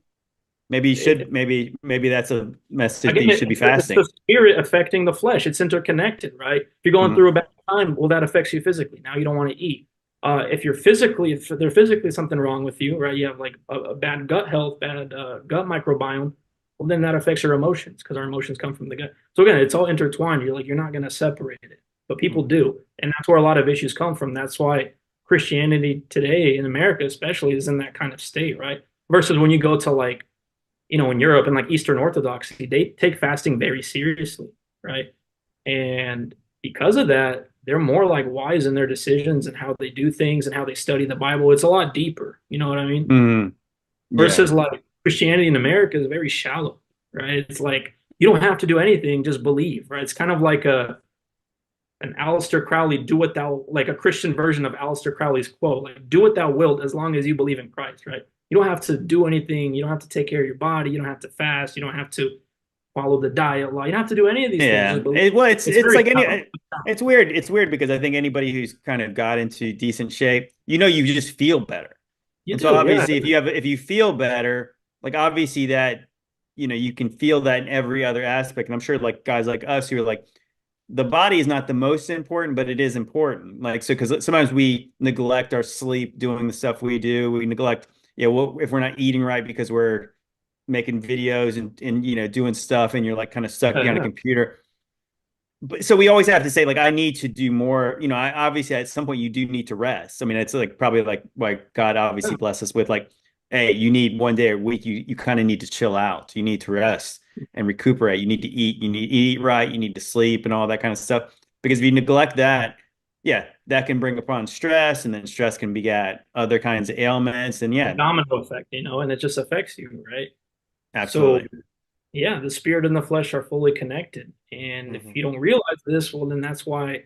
Maybe you It, should. Maybe that's a message that again, you should be it's the fasting. spirit affecting the flesh. It's interconnected, right? If you're going through a Mhm. bad time, well, that affects you physically. Now you don't want to eat. If there's physically something wrong with you, right? You have like a bad gut health, bad gut microbiome. Well, then that affects your emotions because our emotions come from the gut. So again, it's all intertwined. You're not going to separate it, but people Mm. do, and that's where a lot of issues come from. That's why Christianity today in America, especially, is in that kind of state, right? Versus when you go to like in Europe and like Eastern Orthodoxy, they take fasting very seriously, right? And because of that, they're more like wise in their decisions and how they do things and how they study the Bible. It's a lot deeper. You know what I mean? Mm, yeah. Versus like Christianity in America is very shallow, right? It's like you don't have to do anything, just believe, right? It's kind of like an Aleister Crowley, do what thou, like a Christian version of Aleister Crowley's quote, like do what thou wilt as long as you believe in Christ, right? You don't have to do anything. You don't have to take care of your body. You don't have to fast. You don't have to follow the diet law. You don't have to do any of these things. Yeah. Just believe. Well, it's It's it's very like shallow. it's weird. It's weird because I think anybody who's kind of got into decent shape, you just feel better. You And so do, yeah. obviously if you feel better, like obviously that, you can feel that in every other aspect. And I'm sure like guys like us who are like the body is not the most important, but it is important. Like, so, because sometimes we neglect our sleep doing the stuff we do. We neglect, if we're not eating right because we're making videos and doing stuff and you're like kind of stuck behind a Yeah. computer. But so we always have to say like, I need to do more. I obviously at some point you do need to rest. I mean, it's like probably like why God obviously bless us with like, hey, you need one day a week. You kind of need to chill out. You need to rest and recuperate. You need to eat. You need to eat right. You need to sleep and all that kind of stuff. Because if you neglect that, yeah, that can bring upon stress, and then stress can beget other kinds of ailments. And A yeah, domino effect, and it just affects you, right? So absolutely. yeah, the spirit and the flesh are fully connected. And if Mhm. you don't realize this, well, then that's why,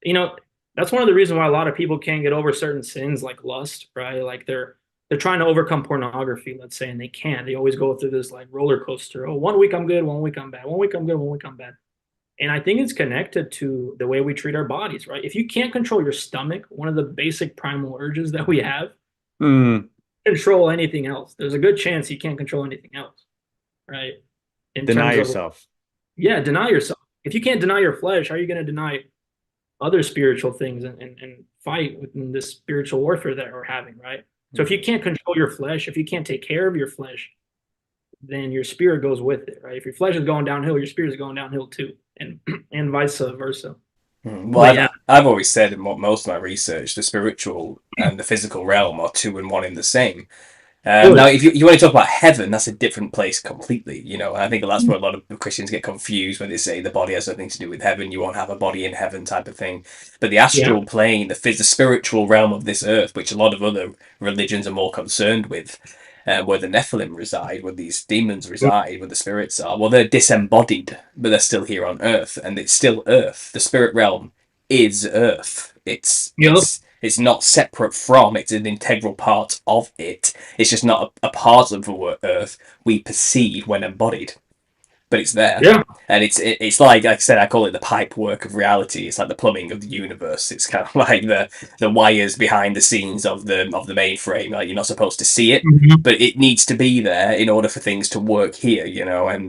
you know, that's one of the reasons why a lot of people can't get over certain sins like lust, right? Like they're trying to overcome pornography, let's say, and they can't. They always go through this like roller coaster. Oh, 1 week I'm good, 1 week I'm bad, 1 week I'm good, 1 week I'm bad. And I think it's connected to the way we treat our bodies, right? If you can't control your stomach, one of the basic primal urges that we have, Mm, control anything else. There's a good chance you can't control anything else, right? In deny terms of, yourself. yeah, deny yourself. If you can't deny your flesh, how are you going to deny other spiritual things and fight within this spiritual warfare that we're having, right? So if you Mhm. can't control your flesh, if you can't take care of your flesh, then your spirit goes with it, right? If your flesh is going downhill, your spirit is going downhill too, and and vice versa. Well, But yeah, I've always said in most of my research, the spiritual and the physical realm are two and one in the same. Now, good. if you want to talk about heaven, that's a different place completely. I think that's where a lot of Christians get confused when they say the body has nothing to do with heaven. You won't have a body in heaven, type of thing. But the Yeah, astral plane, the spiritual realm of this earth, which a lot of other religions are more concerned with, where the Nephilim reside, where these demons reside, where the spirits are, well, they're disembodied, but they're still here on Earth, and it's still Earth. The spirit realm is Earth. It's yep, it's it's not separate from. It's an integral part of it. It's just not a part of the Earth we perceive when embodied, but it's there. yeah, And it's like I said, I call it the pipe work of reality. It's like the plumbing of the universe. It's kind of like the wires behind the scenes of the mainframe. Like you're not supposed to see it, mhm. but it needs to be there in order for things to work here.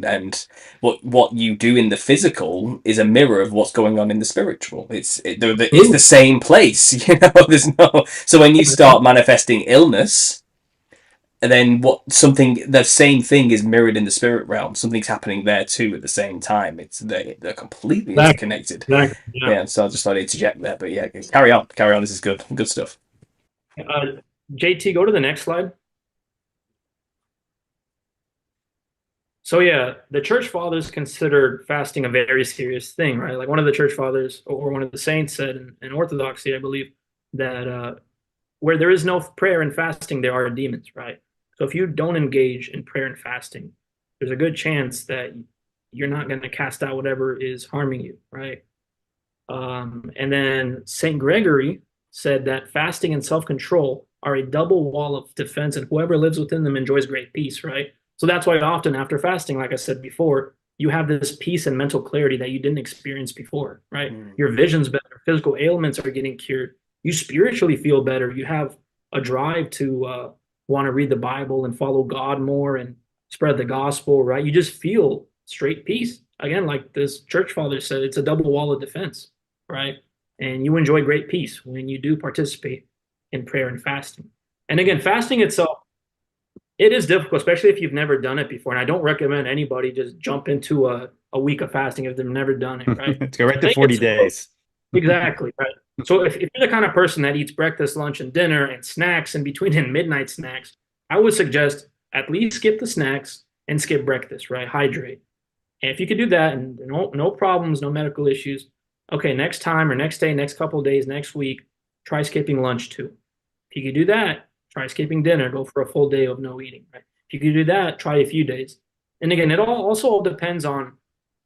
And what you do in the physical is a mirror of what's going on in the spiritual. It's the True. same place. There's no. So when you start manifesting illness, and then the same thing is mirrored in the spirit realm. Something's happening there too at the same time. They're completely Exactly, interconnected. exactly. Yeah. Yeah, so I just thought I'd interject there. But yeah, carry on. This is good stuff. JT, go to the next slide. So yeah, the church fathers considered fasting a very serious thing, right? Like one of the church fathers or one of the saints said in Orthodoxy, I believe, that where there is no prayer and fasting, there are demons, right? So if you don't engage in prayer and fasting, there's a good chance that you're not going to cast out whatever is harming you, right? And then Saint Gregory said that fasting and self-control are a double wall of defense, and whoever lives within them enjoys great peace, right? So that's why often after fasting, like I said before, you have this peace and mental clarity that you didn't experience before, right? Mm. Your vision's better, physical ailments are getting cured. You spiritually feel better. You have a drive to want to read the Bible and follow God more and spread the gospel, right? You just feel straight peace. Again, like this church father said, it's a double wall of defense, right? And you enjoy great peace when you do participate in prayer and fasting. And again, fasting itself, it is difficult, especially if you've never done it before. And I don't recommend anybody just jump into a week of fasting if they've never done it, right? Let's go right So to take 40 it slow. days. Exactly, right? So if you're the kind of person that eats breakfast, lunch, and dinner and snacks in between and midnight snacks, I would suggest at least skip the snacks and skip breakfast, right? Hydrate. And if you could do that and no problems, no medical issues, okay, next time or next day, next couple of days, next week, try skipping lunch too. If you could do that, try skipping dinner, go for a full day of no eating, right? If you could do that, try a few days. And again, it all depends on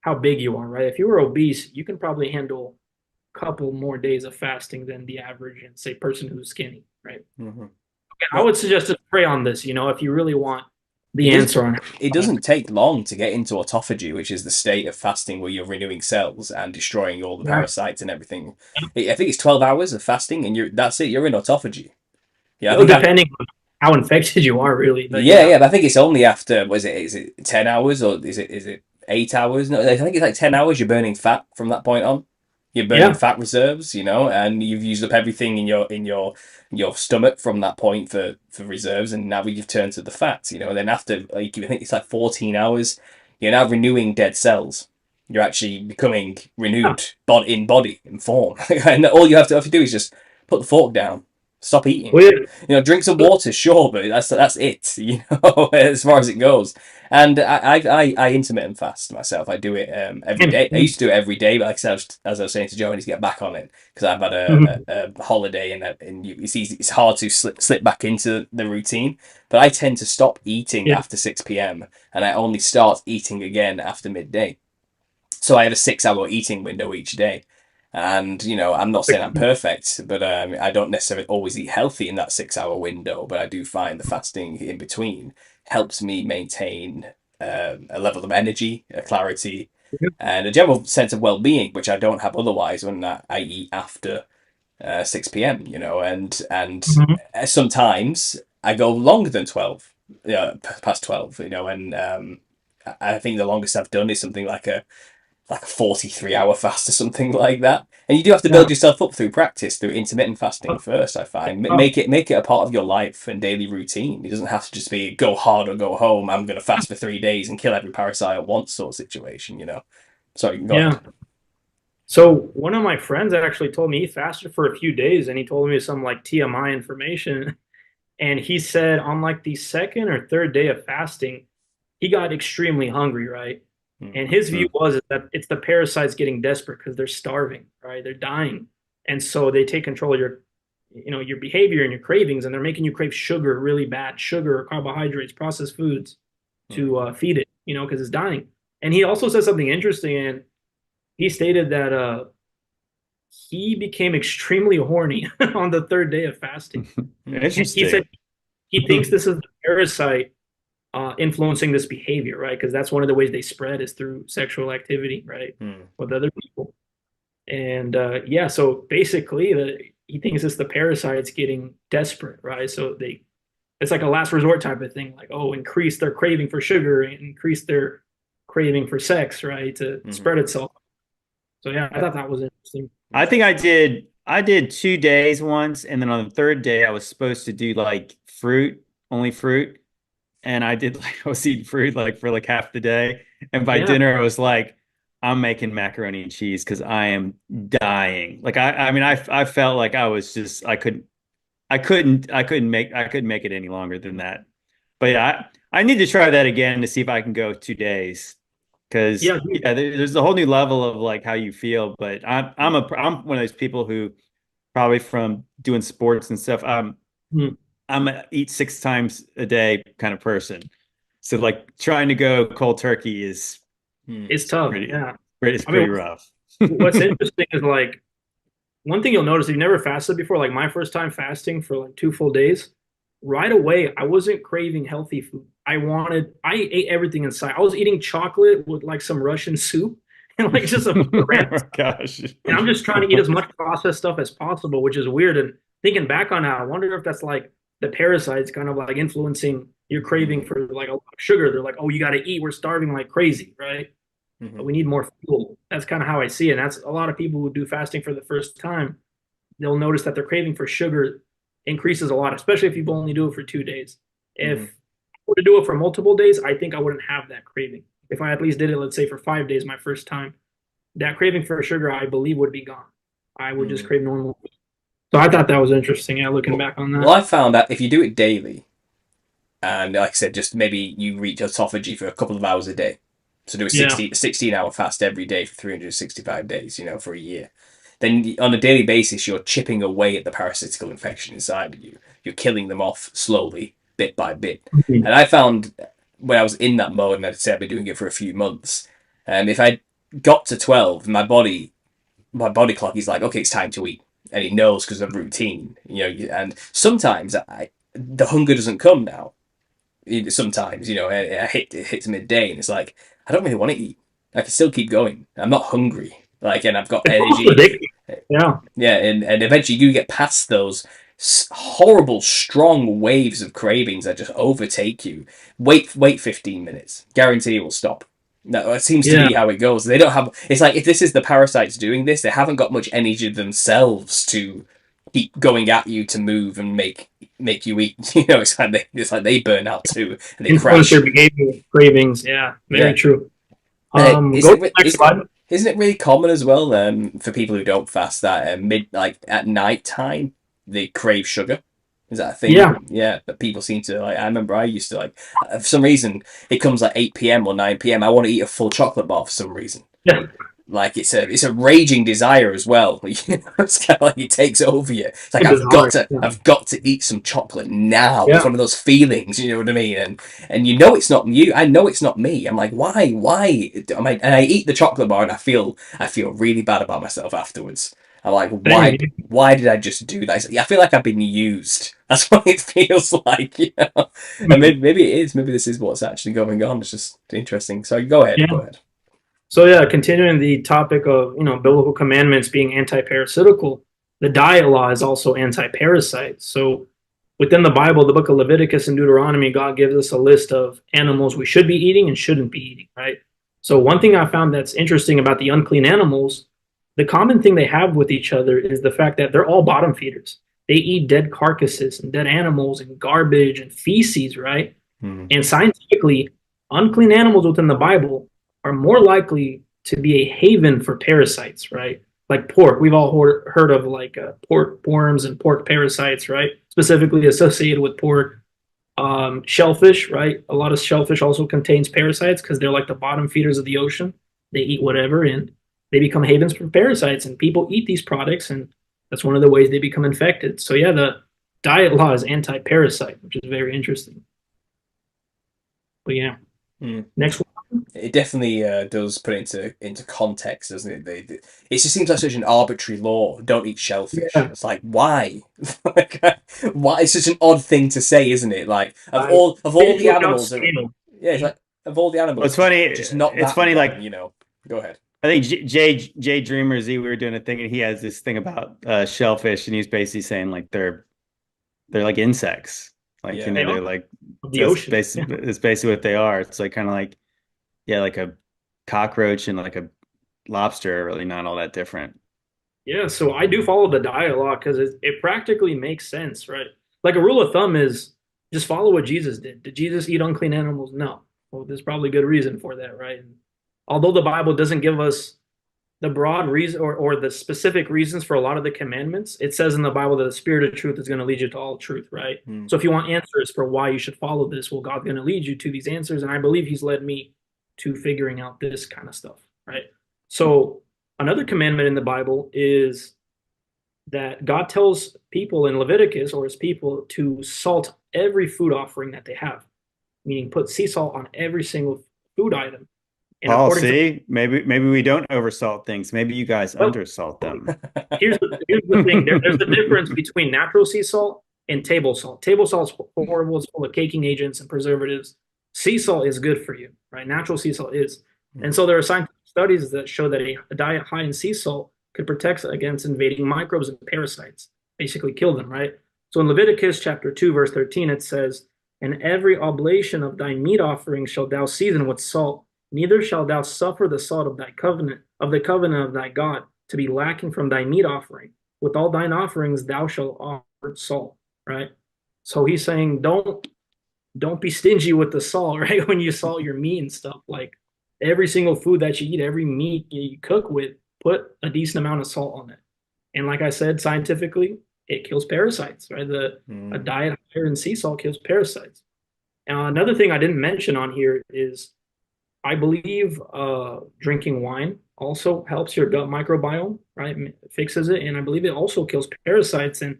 how big you are, right? If you were obese, you can probably handle a couple more days of fasting than the average and say person who's skinny, right? Mm-hmm. I Well, would suggest to pray on this, if you really want it the does. answer on It how. doesn't take long to get into autophagy, which is the state of fasting where you're renewing cells and destroying all the Right. parasites and everything. I think it's 12 hours of fasting, and that's it. You're in autophagy. Yeah, I Well, think I. depending on how infected you are, really, but Yeah, yeah, yeah, but I think it's only after. Was it? Is it 10 hours or is it 8 hours? No, I think it's like 10 hours. You're burning fat from that point on. You're burning yeah, fat reserves, and you've used up everything in your stomach from that point for reserves, and now you've turned to the fats, And then after, like, I think it's like 14 hours, you're now renewing dead cells. You're actually becoming yeah. renewed, body in form, and all you have to do is just put the fork down, stop eating. Well, Drink some water, sure, but that's it. As far as it goes. And I intermittent fast myself. I do it every day. I yeah. used to do it every day, but like I said, as I was saying to Joe, I need to get back on it because I've had Mhm. a holiday, and it's easy. It's hard to slip back into the routine. But I tend to stop eating Yeah. after 6 p.m. and I only start eating again after midday. So I have a 6 hour eating window each day. And, I'm not saying I'm perfect, but I don't necessarily always eat healthy in that 6 hour window. But I do find the fasting in between helps me maintain a level of energy, a clarity, and a general sense of well being, which I don't have otherwise when I eat after 6 p.m., and Mhm. sometimes I go longer than 12, past 12, and I think the longest I've done is something like a 43-hour fast or something like that. And you do have to Yeah. build yourself up through practice, through intermittent fasting first, I find. Make it a part of your life and daily routine. It doesn't have to just be go hard or go home. I'm going to fast for 3 days and kill every parasite at once sort of situation. Sorry, go ahead. Yeah. So one of my friends actually told me he fasted for a few days and he told me some like TMI information. And he said on like the second or third day of fasting, he got extremely hungry, right? Mm. And his view Mm. was is that it's the parasites getting desperate because they're starving, right? They're dying. And so they take control of your behavior and your cravings, and they're making you crave sugar really bad, sugar, carbohydrates, processed foods Mm. to feed it, because it's dying. And he also said something interesting, and he stated that he became extremely horny on the third day of fasting. Mm. And he said Interesting. he thinks this is the parasite influencing this behavior, right? Because that's one of the ways they spread is through sexual activity, right, Mm. with other people. And yeah, so basically, he thinks it's the parasites getting desperate, right? So it's like a last resort type of thing, like increase their craving for sugar, increase their craving for sex, right, to Mm. spread itself. So yeah, I thought that was interesting. I think Okay. I did 2 days once, and then on the third day I was supposed to do like fruit, only fruit. And I did like I was eating fruit like for like half the day. And by Yeah, dinner I was like, I'm making macaroni and cheese because I am dying. Like I mean I felt like I was just I couldn't make it any longer than that. But yeah, I need to try that again to see if I can go 2 days. Because yeah, yeah, there's a whole new level of like how you feel. But I'm one of those people who probably from doing sports and stuff. mm, I'm a eat 6 times a day kind of person. So like trying to go cold turkey is Mm. it's tough. pretty Yeah, it's I mean, pretty rough. what's interesting is like one thing you'll notice if you've never fasted before, like my first time fasting for like 2 full days, right away I wasn't craving healthy food. I ate everything inside. I was eating chocolate with like some Russian soup and like just a random Oh, gosh. and I'm just trying to eat as much processed stuff as possible, which is weird. And thinking back on that, I wonder if that's like the parasites kind of like influencing your craving Mm. for like a lot of sugar. They're like, oh, you got to eat. We're starving like crazy, right? Mm. We need more fuel. That's kind of how I see it. And that's a lot of people who do fasting for the first time. They'll notice that their craving for sugar increases a lot, especially if you only do it for 2 days. If Mm. I were to do it for multiple days, I think I wouldn't have that craving. If I at least did it, let's say for 5 days, my first time, that craving for sugar, I believe, would be gone. I would just Mm. crave normal. So I thought that was interesting. Yeah, looking Well, back on well, that. I found that if you do it daily, and like I said, just maybe you reach autophagy for a couple of hours a day, So do a Yeah. 16-hour fast every day for 365 days, for a year. Then on a daily basis, you're chipping away at the parasitical infection inside of you. You're killing them off slowly, bit by bit. Mhm. And I found when I was in that mode, and I'd say I've been doing it for a few months, if I got to 12, my body clock is like, okay, it's time to eat. And it knows because of routine, and sometimes the hunger doesn't come now. Sometimes, it hits midday and it's like, I don't really want to eat. I can still keep going. I'm not hungry. And I've got It's also energy. addicting. Yeah. Yeah, and eventually you get past those horrible, strong waves of cravings that just overtake you. Wait 15 minutes. Guarantee it will stop. No, it seems to Yeah. be how it goes. They don't have. It's like if this is the parasites doing this, they haven't got much energy themselves to keep going at you to move and make you eat. It's like they burn out too and they Influence crash. your behavior, cravings. Yeah. Very Yeah. true. Is Go it, to the next is, slide. isn't it really common as well for people who don't fast that at night time they crave sugar? Is that a thing? Yeah. Yeah, but people seem to I remember I used to for some reason it comes like 8 p.m. or 9 p.m. I want to eat a full chocolate bar for some reason. Yeah. It's a raging desire as well. It's kind of like it takes over you. It's like Bizarre. I've got to eat some chocolate now. Yeah. It's one of those feelings, you know what I mean? And it's not you. I know it's not me. I'm like, why and I eat the chocolate bar and I feel really bad about myself afterwards. I'm like, why did I just do that? I feel like I've been used. That's what it feels like, And maybe it is. Maybe this is what's actually going on. It's just interesting. So go ahead. Yeah. Go ahead. So yeah, continuing the topic of biblical commandments being anti-parasitical, the diet law is also anti-parasite. So within the Bible, the book of Leviticus and Deuteronomy, God gives us a list of animals we should be eating and shouldn't be eating, right? So one thing I found that's interesting about the unclean animals, the common thing they have with each other is the fact that they're all bottom feeders. They eat dead carcasses and dead animals and garbage and feces, right? Mm-hmm. And scientifically, unclean animals within the Bible are more likely to be a haven for parasites, right? Like pork. We've all heard of pork worms and pork parasites, right? Specifically associated with pork. Shellfish, right? A lot of shellfish also contains parasites because they're like the bottom feeders of the ocean. They eat whatever and they become havens for parasites, and people eat these products, and that's one of the ways they become infected. So yeah, the diet law is anti-parasite, which is very interesting. But yeah. Next one. It definitely does put it into context, doesn't it? It just seems like such an arbitrary law. Don't eat shellfish. Yeah. It's like why? Why? It's such an odd thing to say, isn't it? Like of all the animals, it's like of all the animals. Well, it's funny. Just not. It's funny, one, like Go ahead. I think Jay Dreamer Z, we were doing a thing, and he has this thing about shellfish, and he's basically saying like they're like insects, like they're like the ocean. It's basically what they are. It's like kind of like like a cockroach and like a lobster are really not all that different. Yeah, so I do follow the diet law because it practically makes sense, right? Like a rule of thumb is just follow what Jesus did. Did Jesus eat unclean animals? No. Well, there's probably good reason for that, right? And although the Bible doesn't give us the broad reason or the specific reasons for a lot of the commandments, it says in the Bible that the spirit of truth is going to lead you to all truth, right? So if you want answers for why you should follow this, well, God's going to lead you to these answers. And I believe he's led me to figuring out this kind of stuff, right? So another commandment in the Bible is that God tells people in Leviticus or his people to salt every food offering that they have, meaning put sea salt on every single food item. And Paul, see, maybe we don't oversalt things. Maybe you guys undersalt them. Here's the thing. There's a difference between natural sea salt and table salt. Table salt is horrible. It's full of caking agents and preservatives. Sea salt is good for you, right? Natural sea salt is. And so there are scientific studies that show that a diet high in sea salt could protect against invading microbes and parasites, basically kill them, right? So in Leviticus chapter 2, verse 13, it says, "And every oblation of thy meat offering shalt thou season with salt, neither shalt thou suffer the salt of thy covenant, of the covenant of thy God, to be lacking from thy meat offering. With all thine offerings thou shalt offer salt," right? So he's saying don't be stingy with the salt, right? When you salt your meat and stuff, like every single food that you eat, every meat you cook with, put a decent amount of salt on it. And like I said, scientifically, it kills parasites, right? A diet higher in sea salt kills parasites. Another thing I didn't mention on here is I believe drinking wine also helps your gut microbiome, right? Fixes it, and I believe it also kills parasites. And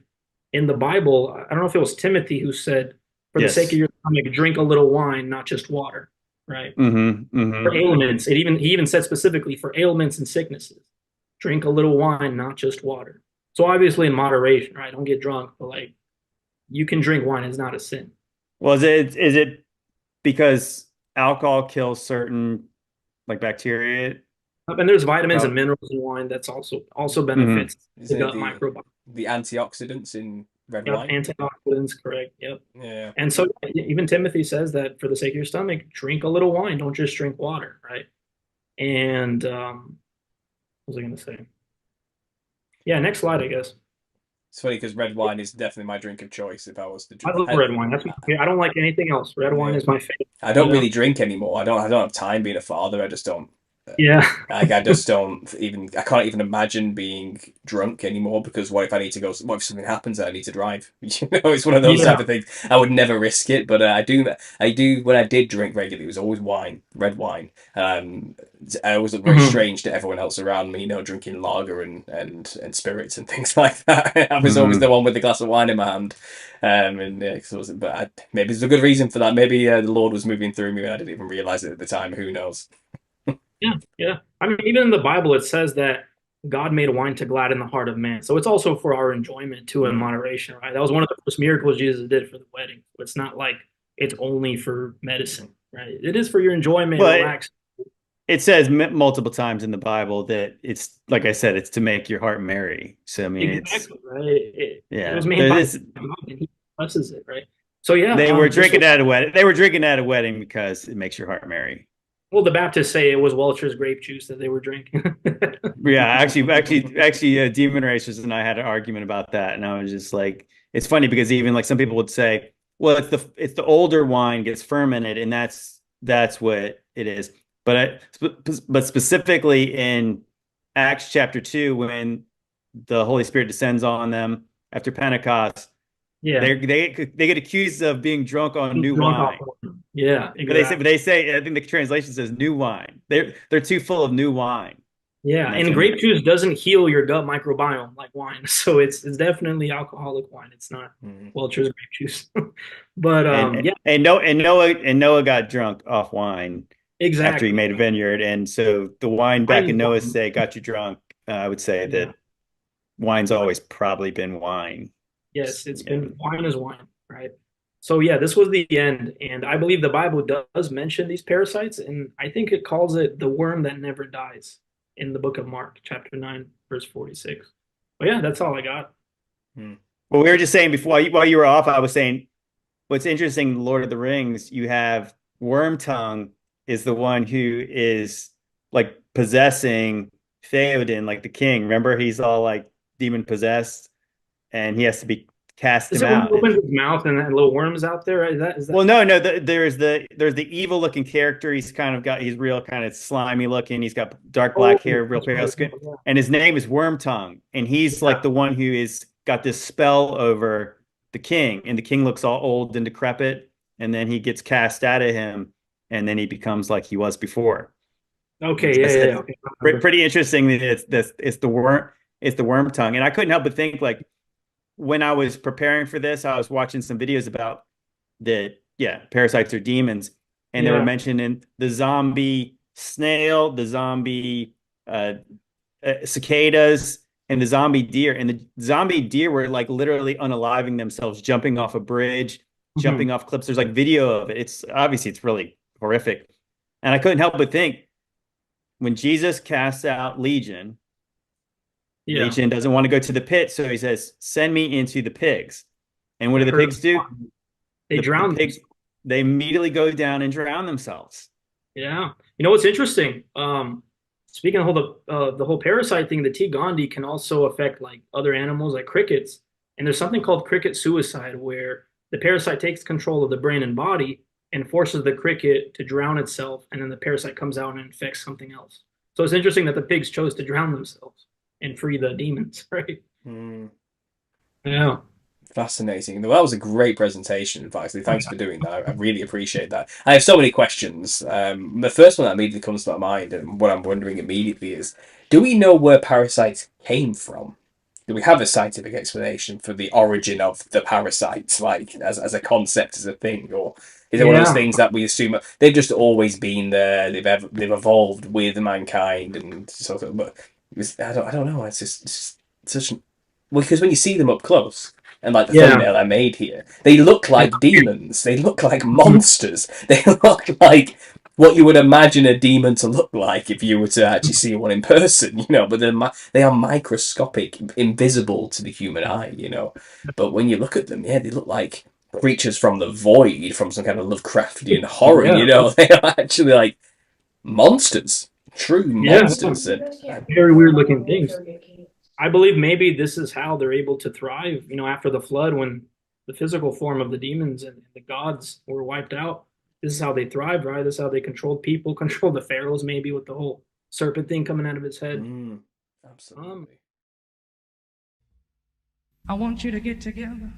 in the Bible, I don't know if it was Timothy who said, "For the sake of Yes. your stomach, drink a little wine, not just water." Right? Mm-hmm. For Mm-hmm. ailments, he even said specifically for ailments and sicknesses, drink a little wine, not just water. So obviously in moderation, right? Don't get drunk, but like you can drink wine; it's not a sin. Well, is it because alcohol kills certain like bacteria? And there's vitamins and Oh, minerals in wine that's also mm-hmm. benefits the Isn't it gut microbiome. the antioxidants in red Yep, wine? antioxidants, correct. Yep. Yeah. And so even Timothy says that for the sake of your stomach, drink a little wine. Don't just drink water, right? And what was I going to say? Yeah, next slide, I guess. It's funny because red wine is definitely my drink of choice if I was to I drink. love red wine. I don't like anything else. Red wine Yeah. is my favorite. I don't Yeah. really drink anymore. I don't have time being a father. I just don't. Yeah. Like I just don't even. I can't even imagine being drunk anymore because what if I need to go? What if something happens and I need to drive? You know, it's one of those type Yeah. of things. I would never risk it, but I do. I do. When I did drink regularly, it was always wine, red wine. I always looked very Mhm. strange to everyone else around me. You know, drinking lager and spirits and things like that. I was always the Mm-hmm. one with the glass of wine in my hand. And yeah, maybe there's a good reason for that. Maybe the Lord was moving through me and I didn't even realize it at the time. Who knows? Yeah. Yeah. I mean, even in the Bible, it says that God made wine to gladden the heart of man. So it's also for our enjoyment too in Mm. moderation, right? That was one of the first miracles Jesus did for the wedding. It's not like it's only for medicine, right? It is for your enjoyment, Well, relax. it says multiple times in the Bible that it's like I said, it's to make your heart merry. So I mean, it's Exactly, right? It was yeah. made There by is God and he blesses it, right? So yeah, they were this was drinking at a wedding. They were drinking at a wedding because it makes your heart merry. well, the Baptists say it was Welch's grape juice that they were drinking. Yeah, actually, Demon Racers and I had an argument about that, and I was just like, it's funny because even like some people would say, well, it's the older wine gets fermented, and that's what it is. But specifically in Acts chapter 2, when the Holy Spirit descends on them after Pentecost, Yeah, they get accused of being drunk on he's new drunk off wine. wine. Yeah, But exactly. they say I think the translation says new wine. They're too full of new wine, Yeah, and that's and when grape juice doesn't heal your gut microbiome like wine, so it's definitely alcoholic wine. It's not Mm. Welch's grape juice. But and yeah, Noah got drunk off wine after he exactly. made a vineyard, and so the wine Wine back is in Noah's wine. day got you drunk. I would say Yeah. that wine's always probably been wine. Yes, it's Yeah. been wine is wine, right? So yeah, this was the end, and I believe the Bible does mention these parasites, and I think it calls it the worm that never dies in the book of Mark, chapter 9, verse 46. But yeah, that's all I got. Mm. Well, we were just saying before while you were off, I was saying what's interesting in Lord of the Rings, you have Wormtongue is the one who is like possessing Theoden, like the king. Remember, he's all like demon possessed, and he has to be cast Is him it when he out. opens his mouth and that little worm is out there? Right? Is that Well, no. There's the evil looking character. He's real kind of slimy looking. He's got dark oh, black hair, real that's pale right. skin, and his name is Wormtongue. And he's Yeah. like the one who is got this spell over the king, and the king looks all old and decrepit, and then he gets cast out of him, and then he becomes like he was before. Okay, I yeah. said Okay, I remember. pretty interesting that it's the worm tongue, and I couldn't help but think like when I was preparing for this, I was watching some videos about that, yeah, parasites are demons, and they were Yeah. mentioning the zombie snail, the zombie cicadas, and the zombie deer. And the zombie deer were like literally unaliving themselves, jumping off a bridge, Mhm. jumping off cliffs. There's like video of it. It's obviously it's really horrific, and I couldn't help but think when Jesus casts out Legion, Yeah. Legion doesn't want to go to the pit, so he says, "Send me into the pigs." And what I do the heard pigs do? they The drowned pigs themselves. they immediately go down and drown themselves. Yeah. You know what's interesting? Speaking of the whole parasite thing, the T. gondii can also affect like other animals like crickets. And there's something called cricket suicide where the parasite takes control of the brain and body and forces the cricket to drown itself, and then the parasite comes out and infects something else. So it's interesting that the pigs chose to drown themselves and free the demons, right? Mm. Yeah. Fascinating. Well, that was a great presentation, in fact. Thanks for doing that. I really appreciate that. I have so many questions. The first one that immediately comes to my mind, and what I'm wondering immediately is, do we know where parasites came from? Do we have a scientific explanation for the origin of the parasites, like as a concept, as a thing, or is it one of those Yeah. things that we assume they've just always been there? They've evolved with mankind, and sort of. But I don't know. It's just such an, well, because when you see them up close, and like the Yeah. thumbnail I made here, they look like demons. They look like monsters. They look like what you would imagine a demon to look like if you were to actually see one in person, you know. But they are microscopic, invisible to the human eye, you know. But when you look at them, yeah, they look like creatures from the void, from some kind of Lovecraftian horror, Yeah. you know. They are actually like monsters, true Yeah. monsters. Very weird looking things. I believe maybe this is how they're able to thrive, after the flood when the physical form of the demons and the gods were wiped out. This is how they thrived, right? This is how they controlled people, controlled the pharaohs, maybe with the whole serpent thing coming out of his head. Absolutely. I want you to get together.